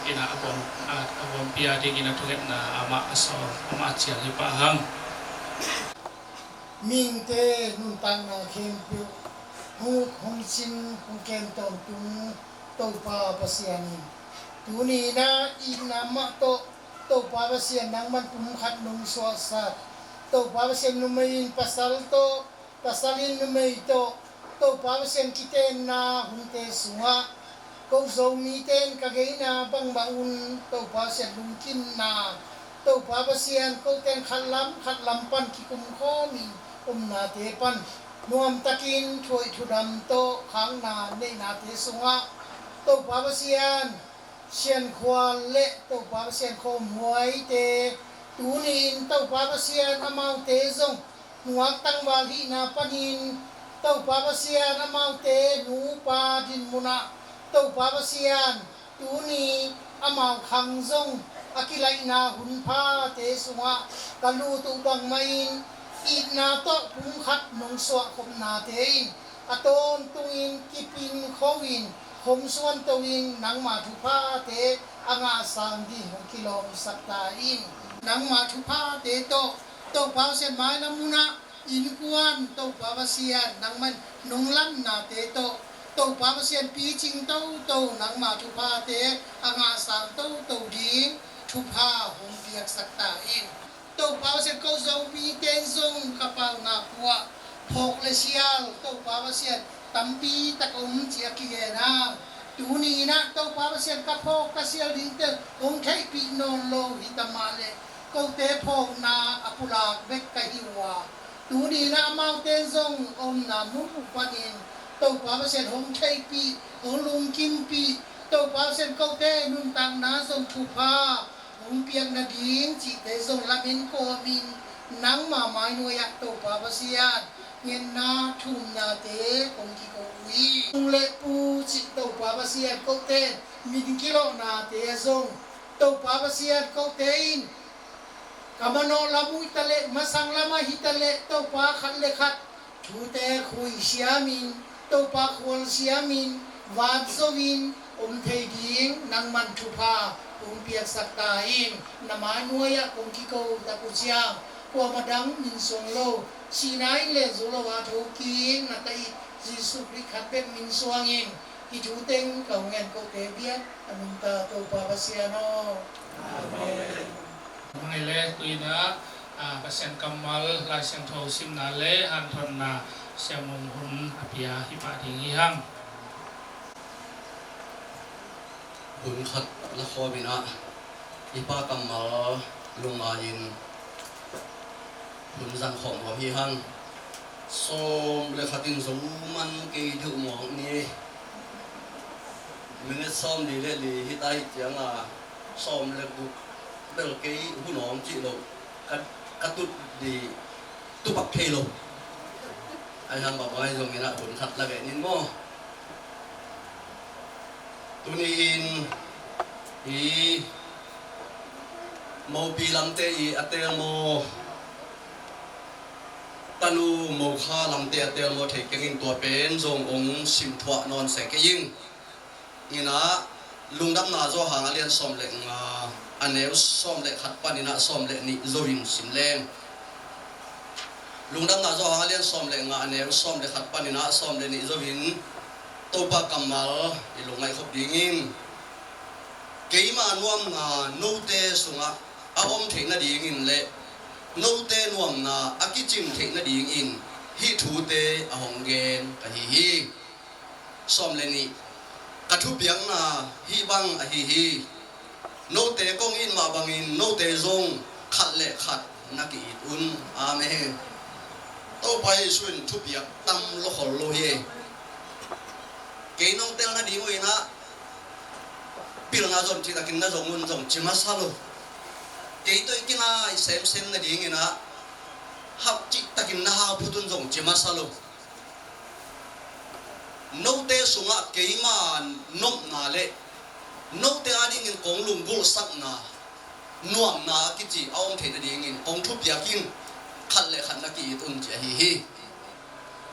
อินะอวมเปียดีกินะทุกเอ็ดนาอามาอสออามาเจียงที่ปะหัง Mình tê nung tăng na khem piu hu hong sin hong kem tong tung to pa pasian tu ni na I na ma to pa pasian nang man tum khat nung so sa to pa pasian numain pasalin numai to pa pasian kiten na hung te sunga ko zo mi ten ka ge na bang baun to pa pasian lung kin na to pa pasian ko ten khalam pan ki kum kho mi na te pan nuam takin thoi thudam to khang na nei na te sunga to pa pasian sian khwal le to pa pasian khom huai te tunin to pa pasian amau te zong nuak tang wal hi na panin to pa pasian amau te nu pa din muna to pa pasian tuni amau khang zong akilai na hun pha te sunga kalu tu bang main na to pum khat nong so khom na tein aton tuin kipin khowin khom suan towin nang ma thu pha te anga sang di hong kilom sakta in nang ma thu pha te to pa sen mai namuna in kuan to pa pasian nang man nong lam na te to pa pasian pi ching to nang ma thu pha te anga sang to ding thu pha hong piak sakta in to pa se ko zo mi ten zong kapal na puwa phok le sial to pa se tampi takom chia ki na tu ni na to pa se ka phok ka sial ding te ong thai pi non lo hi tamale ko te phok na apula bek ka hiwa tu ni na mau ten zong om na mu panin to pa se hong thai pi ong lung kim pi to pa se ko te nun tang na zong thu pa ung piang na ding chi te zong lamin ko min nang ma mai no ya to pa pasian ngen na thum na te kong ki ko ui ung le pu chi to pa pasian ko te min kilo na te zong to pa pasian ko te in kamano lamu itale masang lama hitale to pa khat le khat thu te khui siamin to pa khol siamin wat zowin thei ding nang man thu pa kung piak saktain nama nuaya kung kiko takusia ko madang min songlo sinai le zolo wa thoking na tai jisu ri khatpek min suangin ki juteng kaungen ko te bia anung ta to pa pasiano amen mai le tuina pasien kamal la siang tho sim na le han thon na siam mong hun apia hi pa ding hi hang hun khat la kho bina ipa kamal lunga in hun zang khom wa hi hang som le khatin zo man ke thu mong ni minute som ni le li hi tai chiang som le bu bel ke hu nong chi lo ka tut di tu pak the lo ai hang ba bai zo ni na hun khat la ve nin mo tunin I mo bilang te I atel mo tanu mo kha lam te atel mo the kengin tua pen zong ong sim thwa non se ke ying ina lungdam na zo hang alian som le nga aneu som le khat panina som le ni zoin sim leng lungdam na zo hang alian som le nga aneu som le khat panina som le ni zoin topa kamal ilungai khop dingin keima nuam na note sunga aom theina dingin le note nuam na akichim theina dingin hi thu te ahonggen ka hi som le ni kathu piang na hi bang a hi note kong in ma bangin note zong khat le khat naki un amen to pai sun thu piak tam lo khol lo he cái nông tel na đi ngồi na bil na zon chi takin na zong mun zong chi masalo cái tôi kia na xem na đi ngina hấp chi takin na ha putun zong chi masalo no te sunga keima nom na le no te ading in kong lunggul sak na nuam na kiti aom the na ding in kong thup yakin khat le khat na ki tun che hi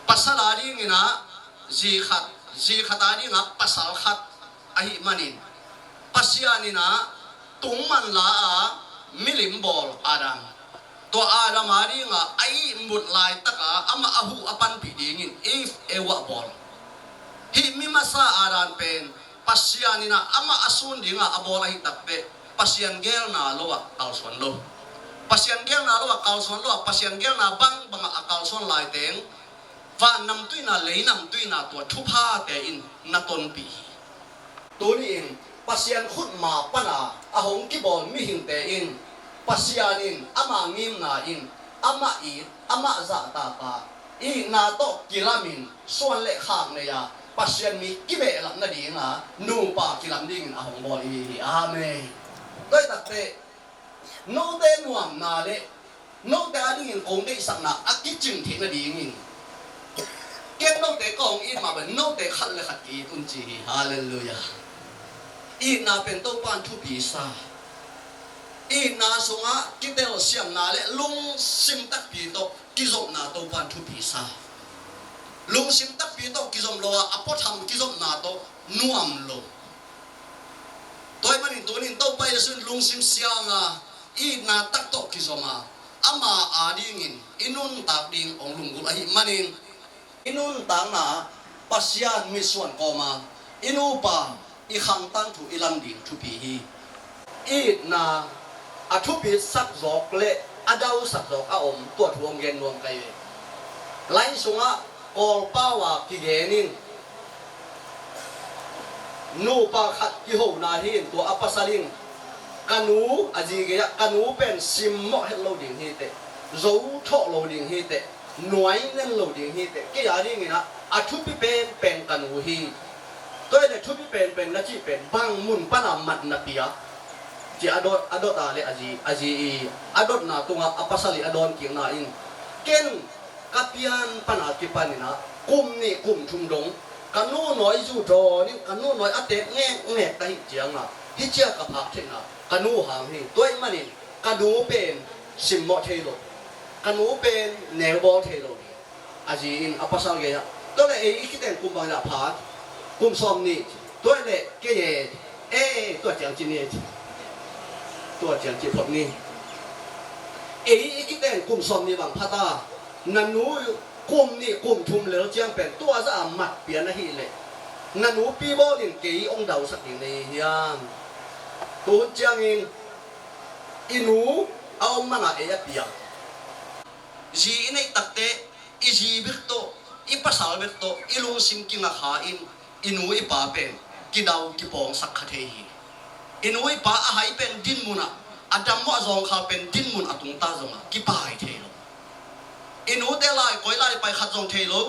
pasala ding ina ji khat ading a pasal khat ahi manin pasianina tungman la a milim bol adang to adam ari nga ai mut lai taka ama ahu apan pi dingin if ewa bol hi mi masa aran pen pasianina ama asun dinga abola hi takpe pasian gel na lowa kalson lo pasian gel na lowa kalson lo pasian gel na bang banga akalson lai teng van nam tuina leinam tuina to thupa te in naton pi tuni in pasian khut ma pana ahong ki bol mi hing te in pasianin ama ngim na in ama I ama za ta pa I na to kilamin suan le khang ne ya pasian mi ki be lam na ding a nu pa kilam ding ahong bol I amen doi tak te no te nuam na le no te ading in kong de sak na akichin thi na ding in ken no te kong I ma ben no te khat le khat ki tun chi hallelujah I na pen to pan thu pi sa I na sunga kitel siam na le lung sim tak pi to kizom na to pan thu pi sa lung sim tak pi to kizom lo apot ham kizom na to nuam lo toy manin tonin to pai sun lung sim sianga I na tak to kizoma ama adingin inun tak ding ong lunggul ahi manin inun tang na pasian misuan koma inupa I khang tang thu ilam ding thu pi hi I na a thu pi sak zok le adau sak zok a om to thuang gen nuam kai lai sunga kol pawa ki genin nu pa khat ki ho na hin to apasaling kanu aji ge kanu pen sim mo hello ding hi te zo tho lo ding hi te nuai nen lo ding hi te ke ya ding ina a thu pi pen kanu hi toy le thu pi pen na chi pen bang mun pana mat na pia ji adot ale aji adot na tunga apasali adon king na in ken kapian pana ki panina kum ni kum thum dong kanu noi ju do ni kanu noi ate nge ta hi chiang na hi chia ka phak thena kanu ham hi toy manin kanu pen simmo thelo kanu pen nebo thelo aji in apasal ge ya to le e ikiten kum bang la phat kum som ni toy le ke ye to chiang chi niตัวเจียงจีพดนี่อีกแต่กลุ่มสมนี่บางพัตานันนูกลุ่มนี่กลุ่มทุมเหลือเจียงเป็นตัวจะอามัดเปลี่ยนนะฮีเลยนันนูปีบอลินกี่องดาวสักอย่างนี้ยังตัวเจียงอินูเอามันอะไรเปียงจีในตักเตอีจีบิกโตอีภาษาบิกโตอีลุงซิมกิงอาอินูอีป้าเป็นกิดาวกิปองสักขะเทฮีinui pa a hai pen din muna adam mo zong kha pen din mun atung ta zonga ki pai thelo inu te lai koi lai pai khat zong thelo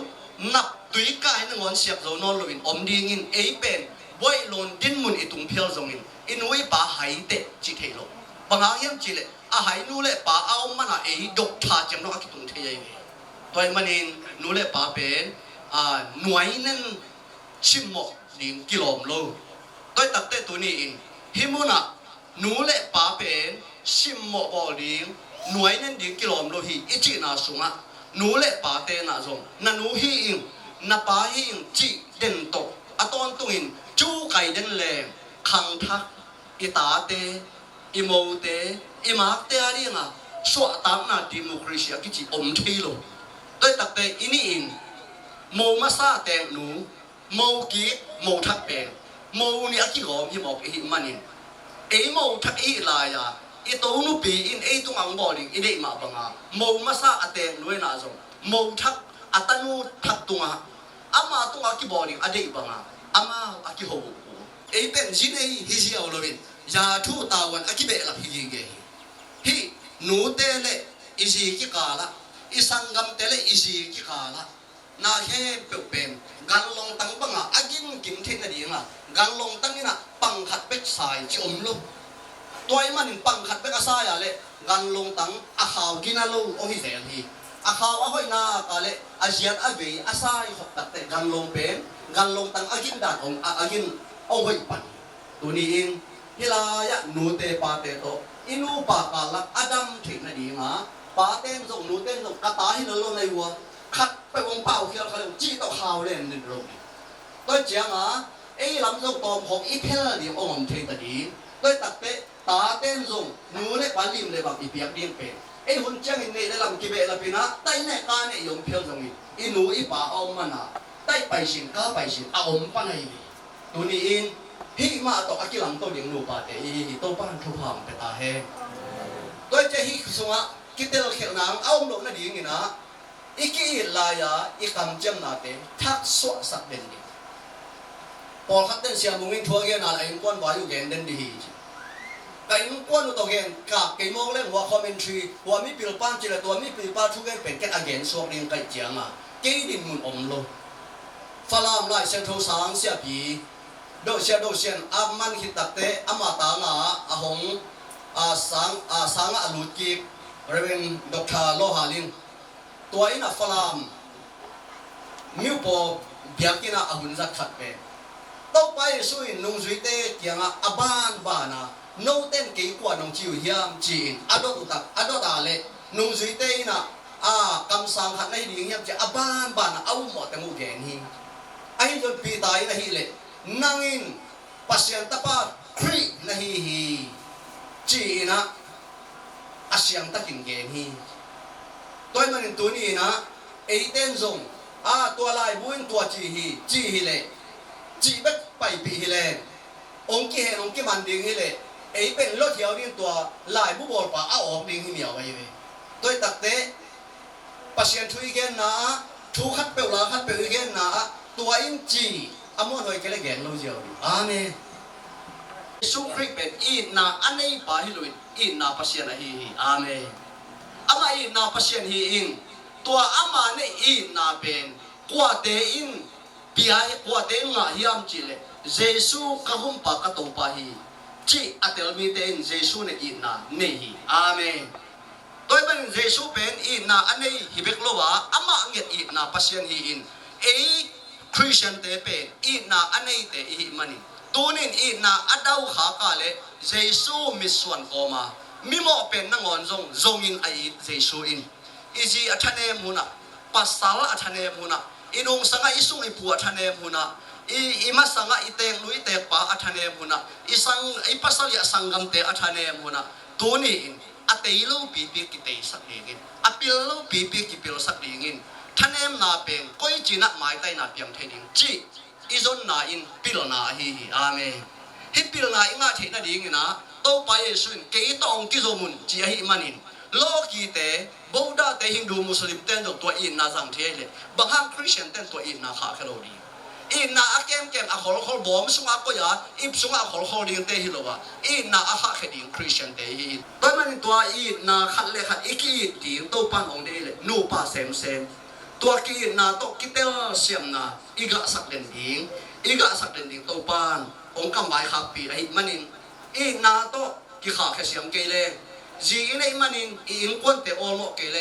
nap tui kai na ngon siap zo non lovin om ding in e pen boy lon din mun itung phial zong in inui pa hai te chi thelo banga yam chi le a hai nu le pa aw mana e dok tha chem no akitung thei toy manin nu le pa pen nuai nen chimmo ding kilom lo toy tak te tu ni in himuna nule pa pen simmo boling nuai nen ding kilom lo hi ichi na sunga nule pa te na zong na nu hi in na pa hi in chi den to aton tuin chu kai den le khang thak ita te imo te imak te ari nga swa tam na democracy ki chi om thei lo doi tak te ini in mo ma sa te nu mo ki mo thak pen mo ni aki gom hi mo hi manin e mo thak i la ya i to nu pi in e tung ang boling i dei ma banga mo masa ateng loi na zo mo thak atanu thak tunga ama tunga ki boling a dei banga ama aki ho e pen jin e hi ji aw lovin ya thu tawan aki be la hi ge hi nu te le i ji ki kala i sangam te le i ji ki kala na he pe pen gan long tang banga agin kim the na dinga gan long tang ina pang khat bek sai chi om lo toy manin pang khat bek asaya le gan long tang a haw gina lo o hi zel hi อาขาวหอยนากาเลอาเจียนอาเวอาซายหกตัดแต่กันลงเป็นกันลงตังอากินดาดองอากินเอาไว้ปันตัวนี้เองฮิลายะนูเตปาเตโตอินูปากาลักอดัมถินาดีมาปาเต้นส่งนูเต้นส่งกระตายนลในวัวคัดไปวงเป่าเขียวเขาเลยจี้ต่อข่าวเล่นในโลกตัวเจียงไอ้ลำส่งตอมของอีเพลดีองค์เทตดีตัวตัดเตตาเต้นส่งนูในปาลิมในบางอีเปียกเลี้ยงเป็นไอ้หุ่นเจียงในลำกิเบลปีนะใต้ในกาเนี่ยยมเพียวตรงนี้อินูอีป่าเอามันอ่ะใต้ไปสินก้าไปสินเอาอมปันไอ้ตัวนี้เองฮิมาตอกอากิลังตัวเลี้ยงนูปาเตอีตัวป้านทุพามเปตาเฮตัวเจ้าฮิสงะกิเตลเขลนางเอาหลงนั่นดีงี้นะอีกีลายาอีคำเจ้านาเตทักสวดสักเด่นดีพอขัดเต้นเสียบุ้งทัวร์เงี้ยนาไอ้ก้อนวายุเก่งเด่นดีไอ้ก้อนตัวเก่งกับไอ้มองเล่นหัวคอมเมนทรีหัวมีปิลปานจีละตัวมีปิลปานทุกเก่งเป็นแค่อเกนสวดเรียงไก่เจียงอ่ะเกดินมุนอมโลฟาลามไล่เซนโทสางเสียปีโดเชียนอามันหิตักเตอามาตางาอาหงสังอาลุดกีบเรเวนดอกทาโลหาลินตัวอินาฟลามมิวโปเบียกินาอาหุนจักขัดเป็นต่อไปสุยนุ่งสุยเตเกียงอาบานบานาโนเต้นเกี่ยวกับน้องจิวเฮียมจีนอดอุตักอดตาเลนุ่งสุยเตน่ะกำสังขัดในดิ่งเฮียมจีอาบานบานาเอาหมดแต่มูเกนฮิไอ้จนปีตายนะฮิเลnangin pasien tapat kri nahi hi chi na asyang takin gen hi toy manin tu ni na eiten zong tua lai buin tua chi hi le chi bet pai pi hi le ong ki man ding hi le ei pen lo thiao din tua lai bu bol pa a ok ding hi miao bai ve toy tak te pasien thui gen na thu khat pe la khat pe gen na tua in chi amon hoi kele gen lo jiao amen su krik ben in na anei pa hi luin in na pasien hi amen ama in na pasien hi in tua ama ne in na ben kwa te in piai kwa te nga hiam chile jesu ka hum pa ka to pa hi chi atel mi te in jesu ne in na ne hi amen toy ban jesu ben in na anei hi bek lo wa ama nget in na pasien hi in ei Christian te pe i na anei te i mani tunin i na adau kha ka le Jesu miswan koma mimo pen na ngon zong in ai Jesu in iji athane muna pasal athane muna inung sanga isung ipu athane muna i masanga iteng lui te pa athane muna isang i pasal ya sangam te athane muna tunin ateilu pi ki te sak lingin apil pi ki pil sak lingin thanem na pen koi china mai tai na piam theding chi izon na in pil na hi amen hi pil na inga thena ding na to pa yesun ke tong ki zomun chi hi manin lo ki te boda te hindu muslim ten do to in na jang the le bahang christian ten to in na kha khalo di in na akem a khol bom sunga ko ya ip sunga khol ding te hi lo wa in na a kha kheding christian te hi to manin to in na khat le khat iki ding to pan ong de le nu pa semตัวกีนาโตกิเตลเสียมนาอีกะสักเด่นดิ่งโตปานองค์กำไว้ขับปีไอ้มันินอีนาโตกิขาแค่เสียมเกเลจีอินไอ้มันินอีนควนเตออลโมเกเล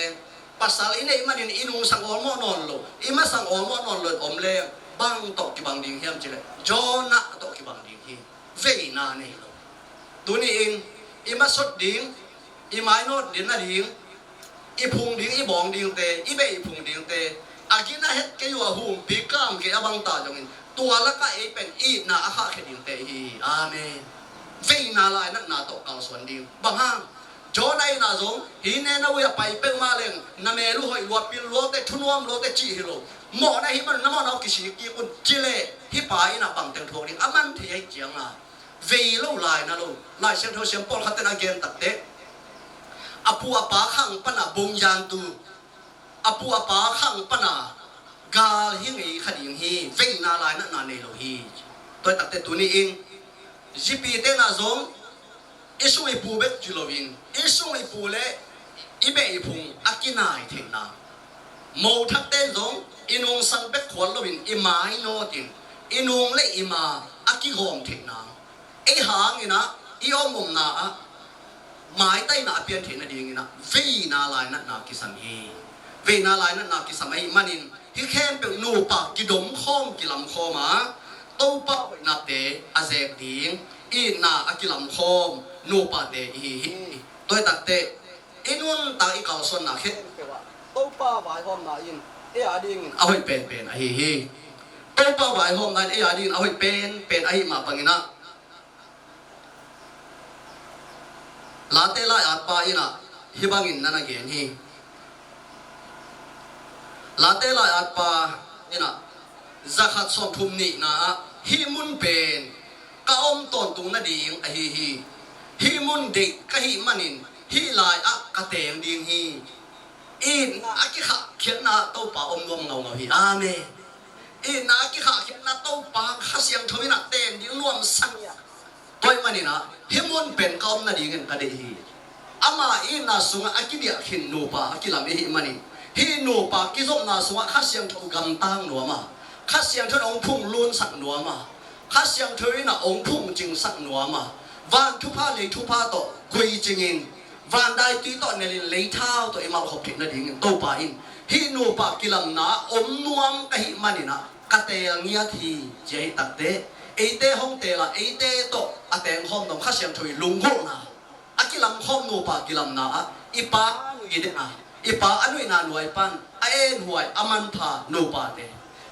ปัสสาวะอินไอ้มันินอินุงสังอลโมนอนโลอีมาสังอลโมนอนโลอมเลบังโตกิบังดิ่งเฮียมจิเลจอนะโตกิบังดิ่งฮีเวนาเนโลตัวนี้อินอีมาสดดิ่งอีไม้โนดดิ่งนะดิ่งอีพุงดิ่งอีบองดิ่งเตอีเบอีพุงดิ่งเตอากินะเฮ็ดก็อยู่ว่าหุ่มปีกามก็บังตาจงอินตัวละก็เอเป็นอีนาอาคาเขดิ่งเตฮีอาเมนเวนาลายนักนาโตกาวสวนดิ่งบังฮังจอไดนาจงฮีเนนะเวียไปเป้งมาเลงนะเมลุหอยวัวปิลโลเตทุนวมโลเตจีฮิโลหมอนะฮิมันนะมันเอากิสิกีกุนจิเลฮิปายนะบังเตงทวดิ่งอามันเทียเจียงอ่ะเวโลลายนะโลลายเซนโทเซียมปอลคัตเตนาเกนตักเตอปูอปาขังปนะบงยานตูอปูอปาขังปนะกาลหิงอีขดิ่งฮีเวนาลายนาเนโลฮีตัวตักเตตัวนี้เองจีปีเตนาจงอิสุยปูเบกจิโลวินอิสุยปูเลอิเบอิพุงอากินายเทนาโมทักเตจงอินุงสังเบกขวัญโลวินอิมาอิโนตินอินุงเลอิมาอากิโฮงเทนาไอหางนี่นะอีอมมนาหมายใต้หน้าเปลี่ยนเทนาดีงี้นะวีนาลายนากิสันฮีต เวนาลายนั้นนากิสมัยมันินฮิแค่เป็นนูปากกิดมข้อมกิลำคอมาโตปะนาเตอาเซกดิงอีนาอากิลำคอมนูปาเตอีตัวตักเตอินุนตาอีกาวส่วนนาเขโตปะวายหอมนาอินเออาดิงเอาให้เป็นไอ้ฮีโตปะวายหอมนาเออาดิงเอาให้เป็นไอ้มาปังนะลาเตลาอาปาอินะฮิบังอินนั่นเองฮีลาเตลาอาปาอินะzakat som thum ni na hi mun pen ka om ton tung na ding a hi mun de ka hi manin hi lai a ka teng ding hi in na ki kha khian na to pa om nom ngau ngau hi amen in na ki kha khian na to pa kha siang thoi na ten ding nuam sang ya toy manina hi mun pen ka om na ding ka de hi ama in na sunga akidia khin no pa akilam hi manin hi no pa ki zom na sunga kha siang thau gam tang no maข้าเสียงเธอองพุ่งล้วนสักหนัวมาข้าเสียงเธอน่ะองพุ่งจึงสักหนัวมาวันทุพาเลยทุพาต่อกุยจริงวันได้ตีต่อในเลยเท้าตัวเอ็มเอาขบถินนั่นเองโตป่าอินฮิโนปากิลัมนาอมนวมกะหิมันนี่นะกะเตงเงียทีเจตักเตเอเตห้องเตละเอเตโตอะแตงห้องนข้าเสียงเธอลุงโกนะอะกิลัมห้องโนปากิลัมนาอีปาอีเดนะอีปาอันนู้นน่ะหน่วยปันเอ็นหวยอามันพาโนปาเต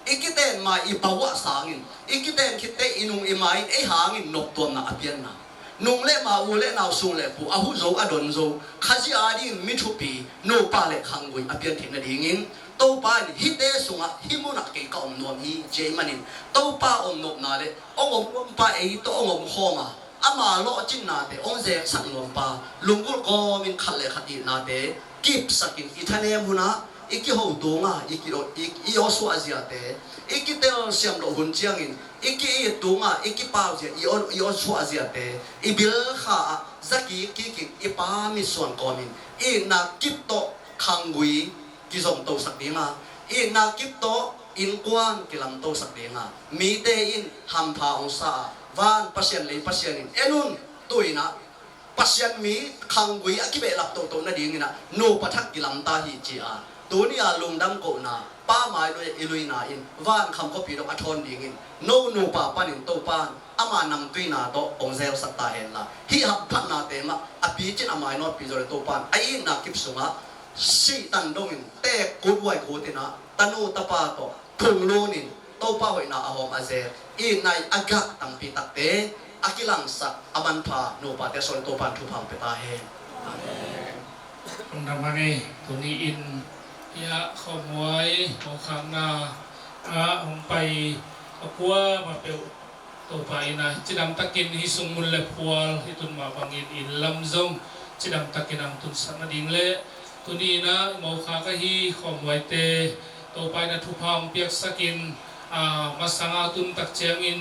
ikiten ma ibawa sangin ikiten kite inung imain hangin nokton na apian na nung le ma ule na sung le pu ahu zo adon zo khaji adin mithupi no pa le khangui apian thina dingin to pa ni hite sunga himuna ke ka om nom hi je manin to pa om nop na le ong pa to ong khoma ama lo chin na te ong je sang nom pa lungul ko min khalle khati na te kip sakin ithane huna iki ho donga iki osu aziate iki te siam lo hun chiangin iki donga iki pau je i osu aziate ibil kha zaki ki ipa mi son komin na kipto khangui ki som to sakdinga na kipto in kwan kilam to sakdinga mi te in hampha onsa van pasien le pasienin enun tuina pasien mi khangui akibe lap to na dingina no pathak kilam ta hi chi aตัวนี้ลุงดำโกนาป้าหมายโดยอิลุยนาอินว่านคำก็ปีดอกอัทอนดิ่งอินโนนูป้าปานินโตปานอามานำตุยนาโตองเซลสัตตาเห็นละที่หับพันนาเตมะอภิจิตอามายนอปีโดยโตปานไอ้นักกิบสุงะสีตันดงอินเตะกุดไว้โคตินะตันูตะปาโตพุงโลนินโตป้าหอยนาอหอมอาเซอินในอากาตังปีตักเตอากิลังสักอามันพาโนปาเตสโลโตปานทุพังเปตาเฮตรงนั้นมาไงตัวนี้อินยะขอมไว้ของข้างหน้าผมไปเอากัวมาเปียวตัวไปนะจิดำตะกินฮิสุงมุลเลพัวฮิตุนมาบังอินลำซงจิดำตะกินอังตุนสันดิ่งเละตัวนี้นะมองข้างก็ฮีขอมไว้เตตัวไปนะทุพองเปียกสกินมาสังอาตุนตักเจียงอิน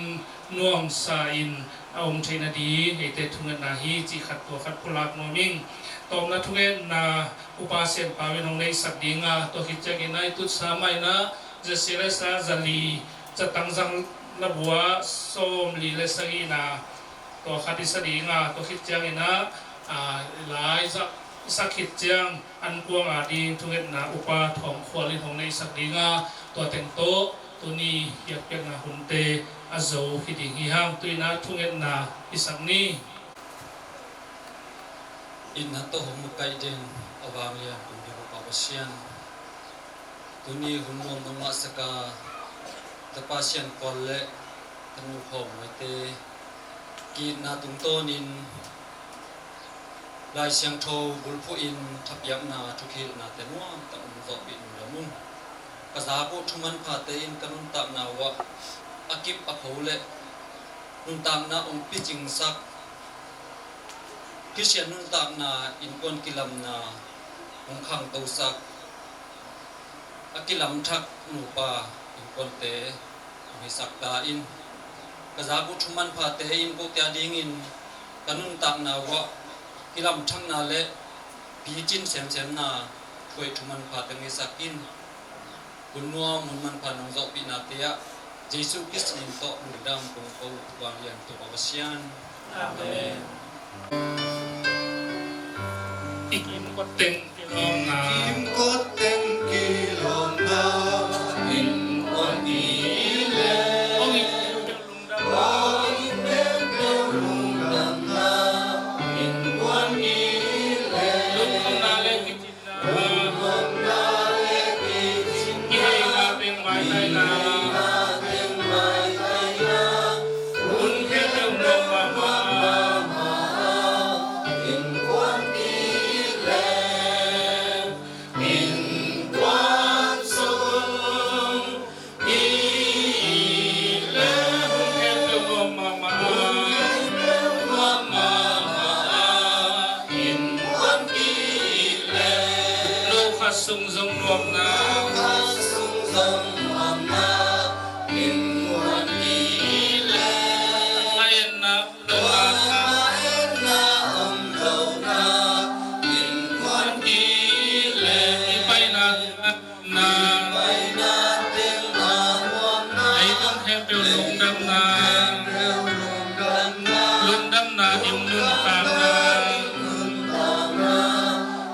น่วงสาอินเอาองค์ชัยนาดีให้เตทุงนาฮีจีขัดตัวขัดพลักโนมิงตรงนั้นทุกเอ็นนะอุปาเสนปาวินองในสักดิ่งตัวคิดจังอินไอตุสามัยนะจะเสียสาจัลีจะตั้งจังระบัวส้มลีเลสกีนะตัวขัดสดิ่งตัวคิดจังอินนะหลายสักคิดจังอันกวางดีทุกเอ็นนะอุปาทองขวาลินองในสักดิ่งตัวแต่งโตตัวนี้เกี่ยวกับนะหุ่นเตอาโซคิดดิ่งฮิฮังตัวนั้นทุกเอ็นนะอิสักนี้อินนัตโตหงมุกไกเดนอวามียตุนิปะปะเซียนตุนีหุ่นนวมนมัสกาตะปะเซียนกอลเลตนุพงไวเตกีนาตุงโตนินลายเสียงโทบุลผู้อินทับยับนาทุกิลนาเตนัวตะอุนซอบินละมุงภาษาพูดทุมันพาเตอินตะนุนตามนาวะอากิบอะโหเลนุนตามนาองปิจิงซักพิเศษนุ่นตามนาอินกวนกิลัมนาองขังตูสักอากิลัมทักหนูปาอินกวนเตมีสักตาอินกระซาบุชุมันพาเตอินกุตยาดิงินกันนุ่นตามนาวะกิลัมทังนาเลปีจินเซมนาช่วยชุมันพาเตมีสักอินกุนนัวมุนมันพานองจอปินาเตียเยซูคริสต์อินโตมุดามกงโกวางยันตุปวสิยันอาเมนอิมก็เต็งกิลองนา Kim ko ten ki สุงทรงรวมนาสุงทรงรวมนาอินวันนี้แลไลนับเดินนานาอมเรานาอินวันนี้แลไปนานาไปนาเต็มนารวมนาไอ้ต้องแค่เปลวลงดำนาลุงดำนาอิ่มนุ่นตามนา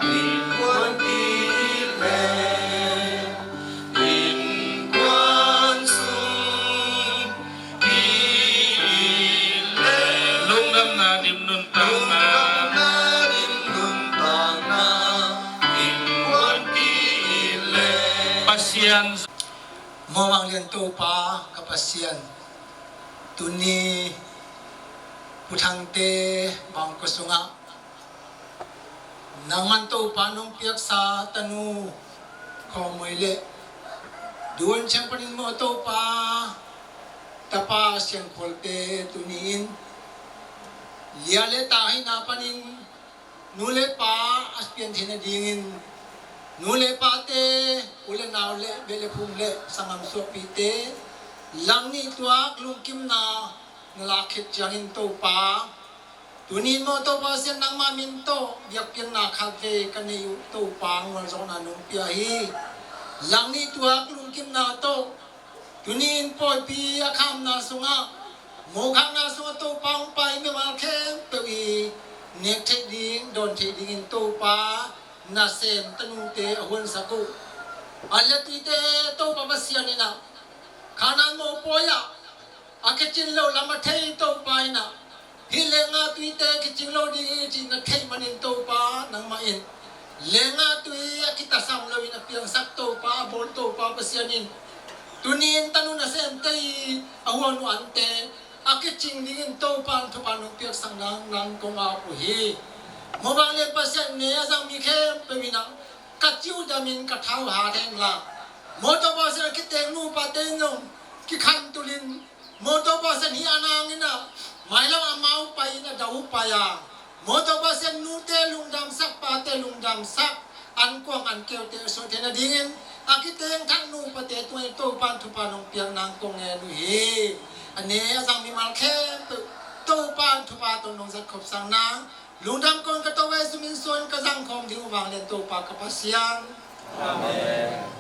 อินวันนี้แลอินวันสุงอีแลลุงดำนาอิ่มนุ่นตามนาPasian Mawang lian to pa kapasyan tuni putang te bang kusunga naman to pa nung piyak sa tanu komoyle duwan siyang panin mo to pa tapa siyang kolte tuniin liale tahi na panin nule pa aspian tinadingin nule pate ulen naule bele pumle sangam sopite langni tuak lungkim na nalakit jangin to pa tunin mo to pa sian nang mamin to biak pian na khate kaniyu to pa ngol zona nung piahi langni tuak lungkim na to tunin poi pi akham na sunga mokhang na sunga to pang pai me mal khem pewi nek the ding don the ding in to pa na sem tanu te ahun saku alati te to pamasianina kanan mo poya akichin lo lama thei to paina hilenga tuite kichin lo di chi na thei manin to pa nang main lenga tui akita sam lo ina piang sak to pa bol to pa pasianin tunin tanu na sem tei ahun ante akichin dingin to pa to pa no piak sang nang ko ma pu hi Mobang le pasyan ne asang mi khem pemina kachiu damin ka thau ha theng la moto pasyan ki teng nu pa teng no ki khan tulin moto pasyan hi anang ina mailam amau pa ina dau pa ya moto pasyan nu te lungdam sak pa te lungdam sak an kwang an keu te so te na dingin akiteng thang nu pa te tuai to pan thu panong piang nang kong e nu hi ane asang mi mal khem to pan thu pa to nong sak khop sang nang Lundam kon katawai sumin son kazang khom ding wang len to pa kapasian Amen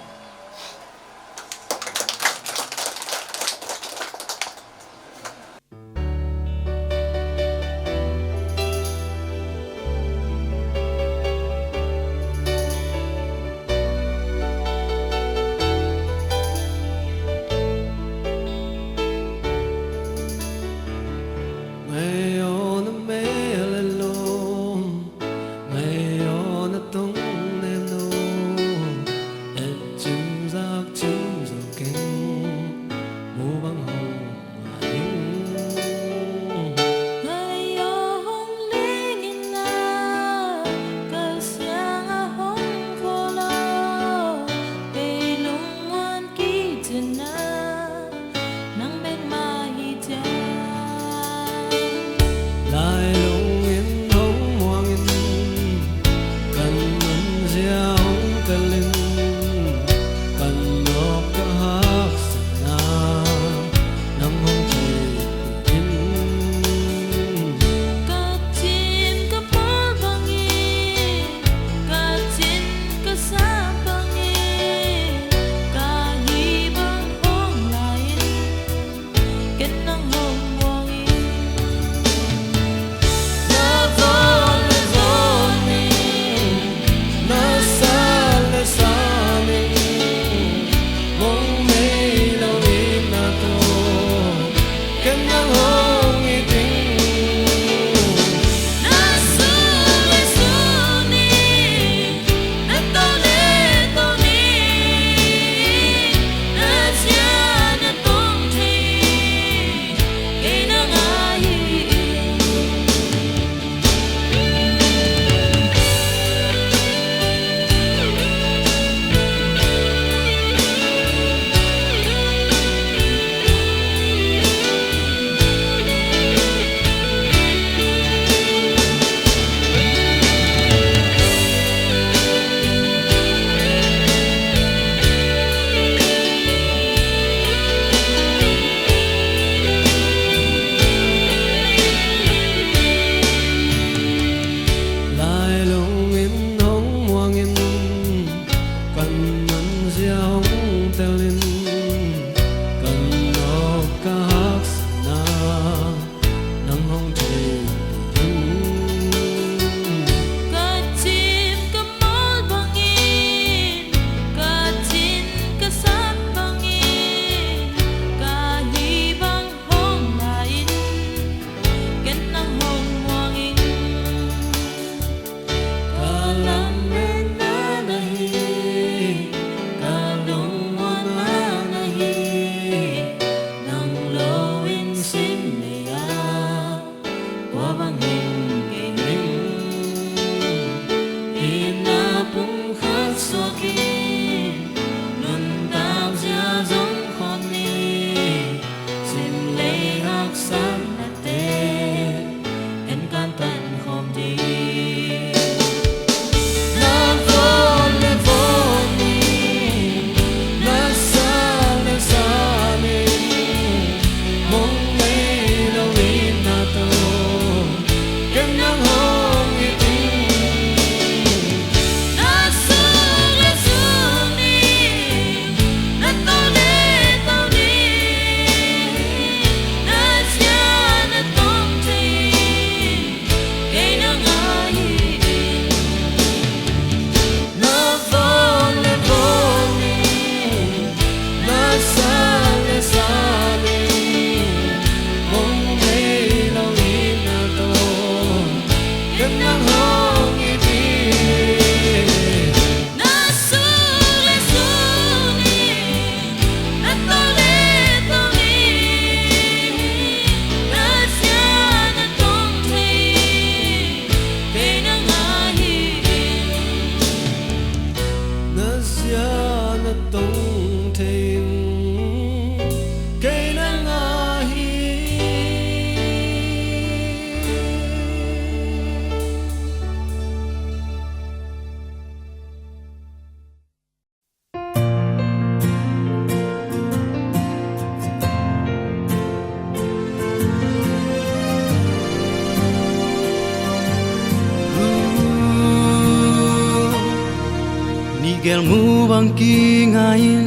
Gel mu bang ki ngain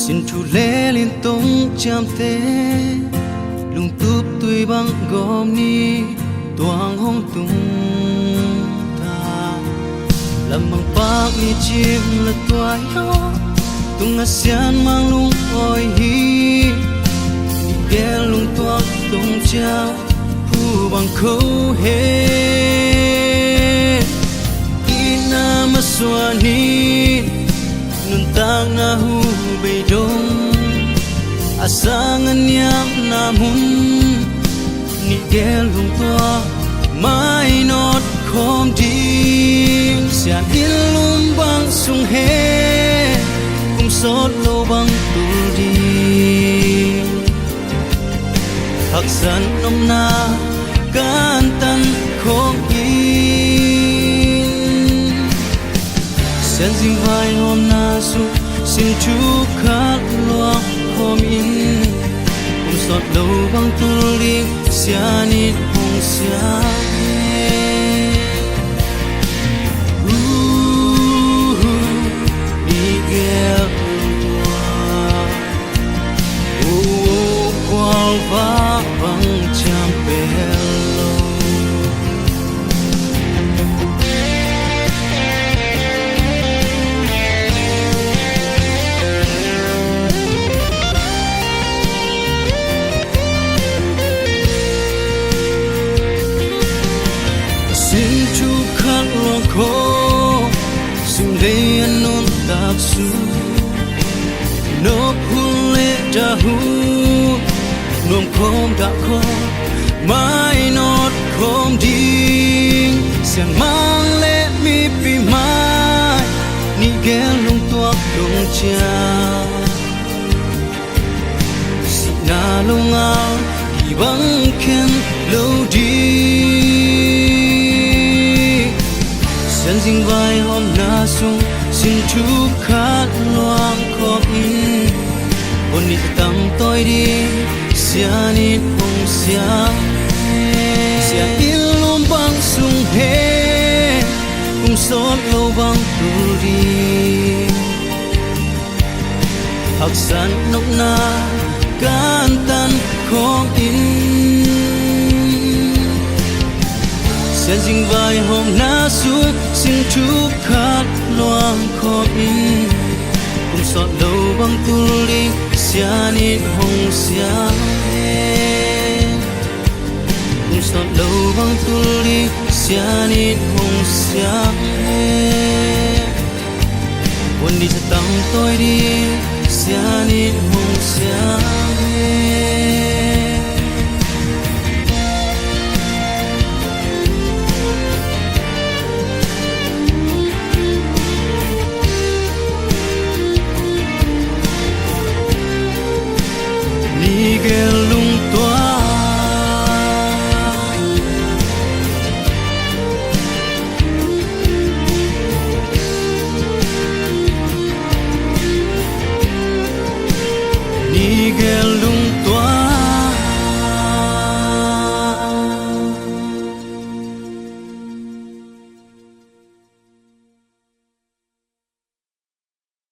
sin thu le lin tong cham te lung tup tui bang gom ni tuang hong tung ta lam bang pak ni chim la tuai ho tung asian mang lung oi hi ni gel lung tuak tong cha pu bang ko he Maswani nuntang na hu beidong asangan yam namun ni gelung tua mai not khom ding sian ilum bang sung he kum sot lo bang tu di hak san nom na kan tan khom Sen ding vai hôm na su xin chú khát loa hôm in cùng sọt đầu băng tu li xia nít hồng xia đi ghé qual va băng cham bello Sung day anon tak su no pule da hu nom kom da ko mai not kom ding siang mang le mi pi mai ni gel lung tuak dong cha si na lung ao i bang ken lo di Sen ding vai hôm na sung xin chú khát loang khom in Bon ni tam toi di sia ni hong sia sia ilum bang sung he sot lo bang tu di hak san nok na kan tan khom in Sen ding vai hôm na su xin chú khát loang khom in sot lo bang tu li sia ni hong sia sot lo bang tu li sia ni hong sia Bon đi sa tang toi đi sia ni hong sia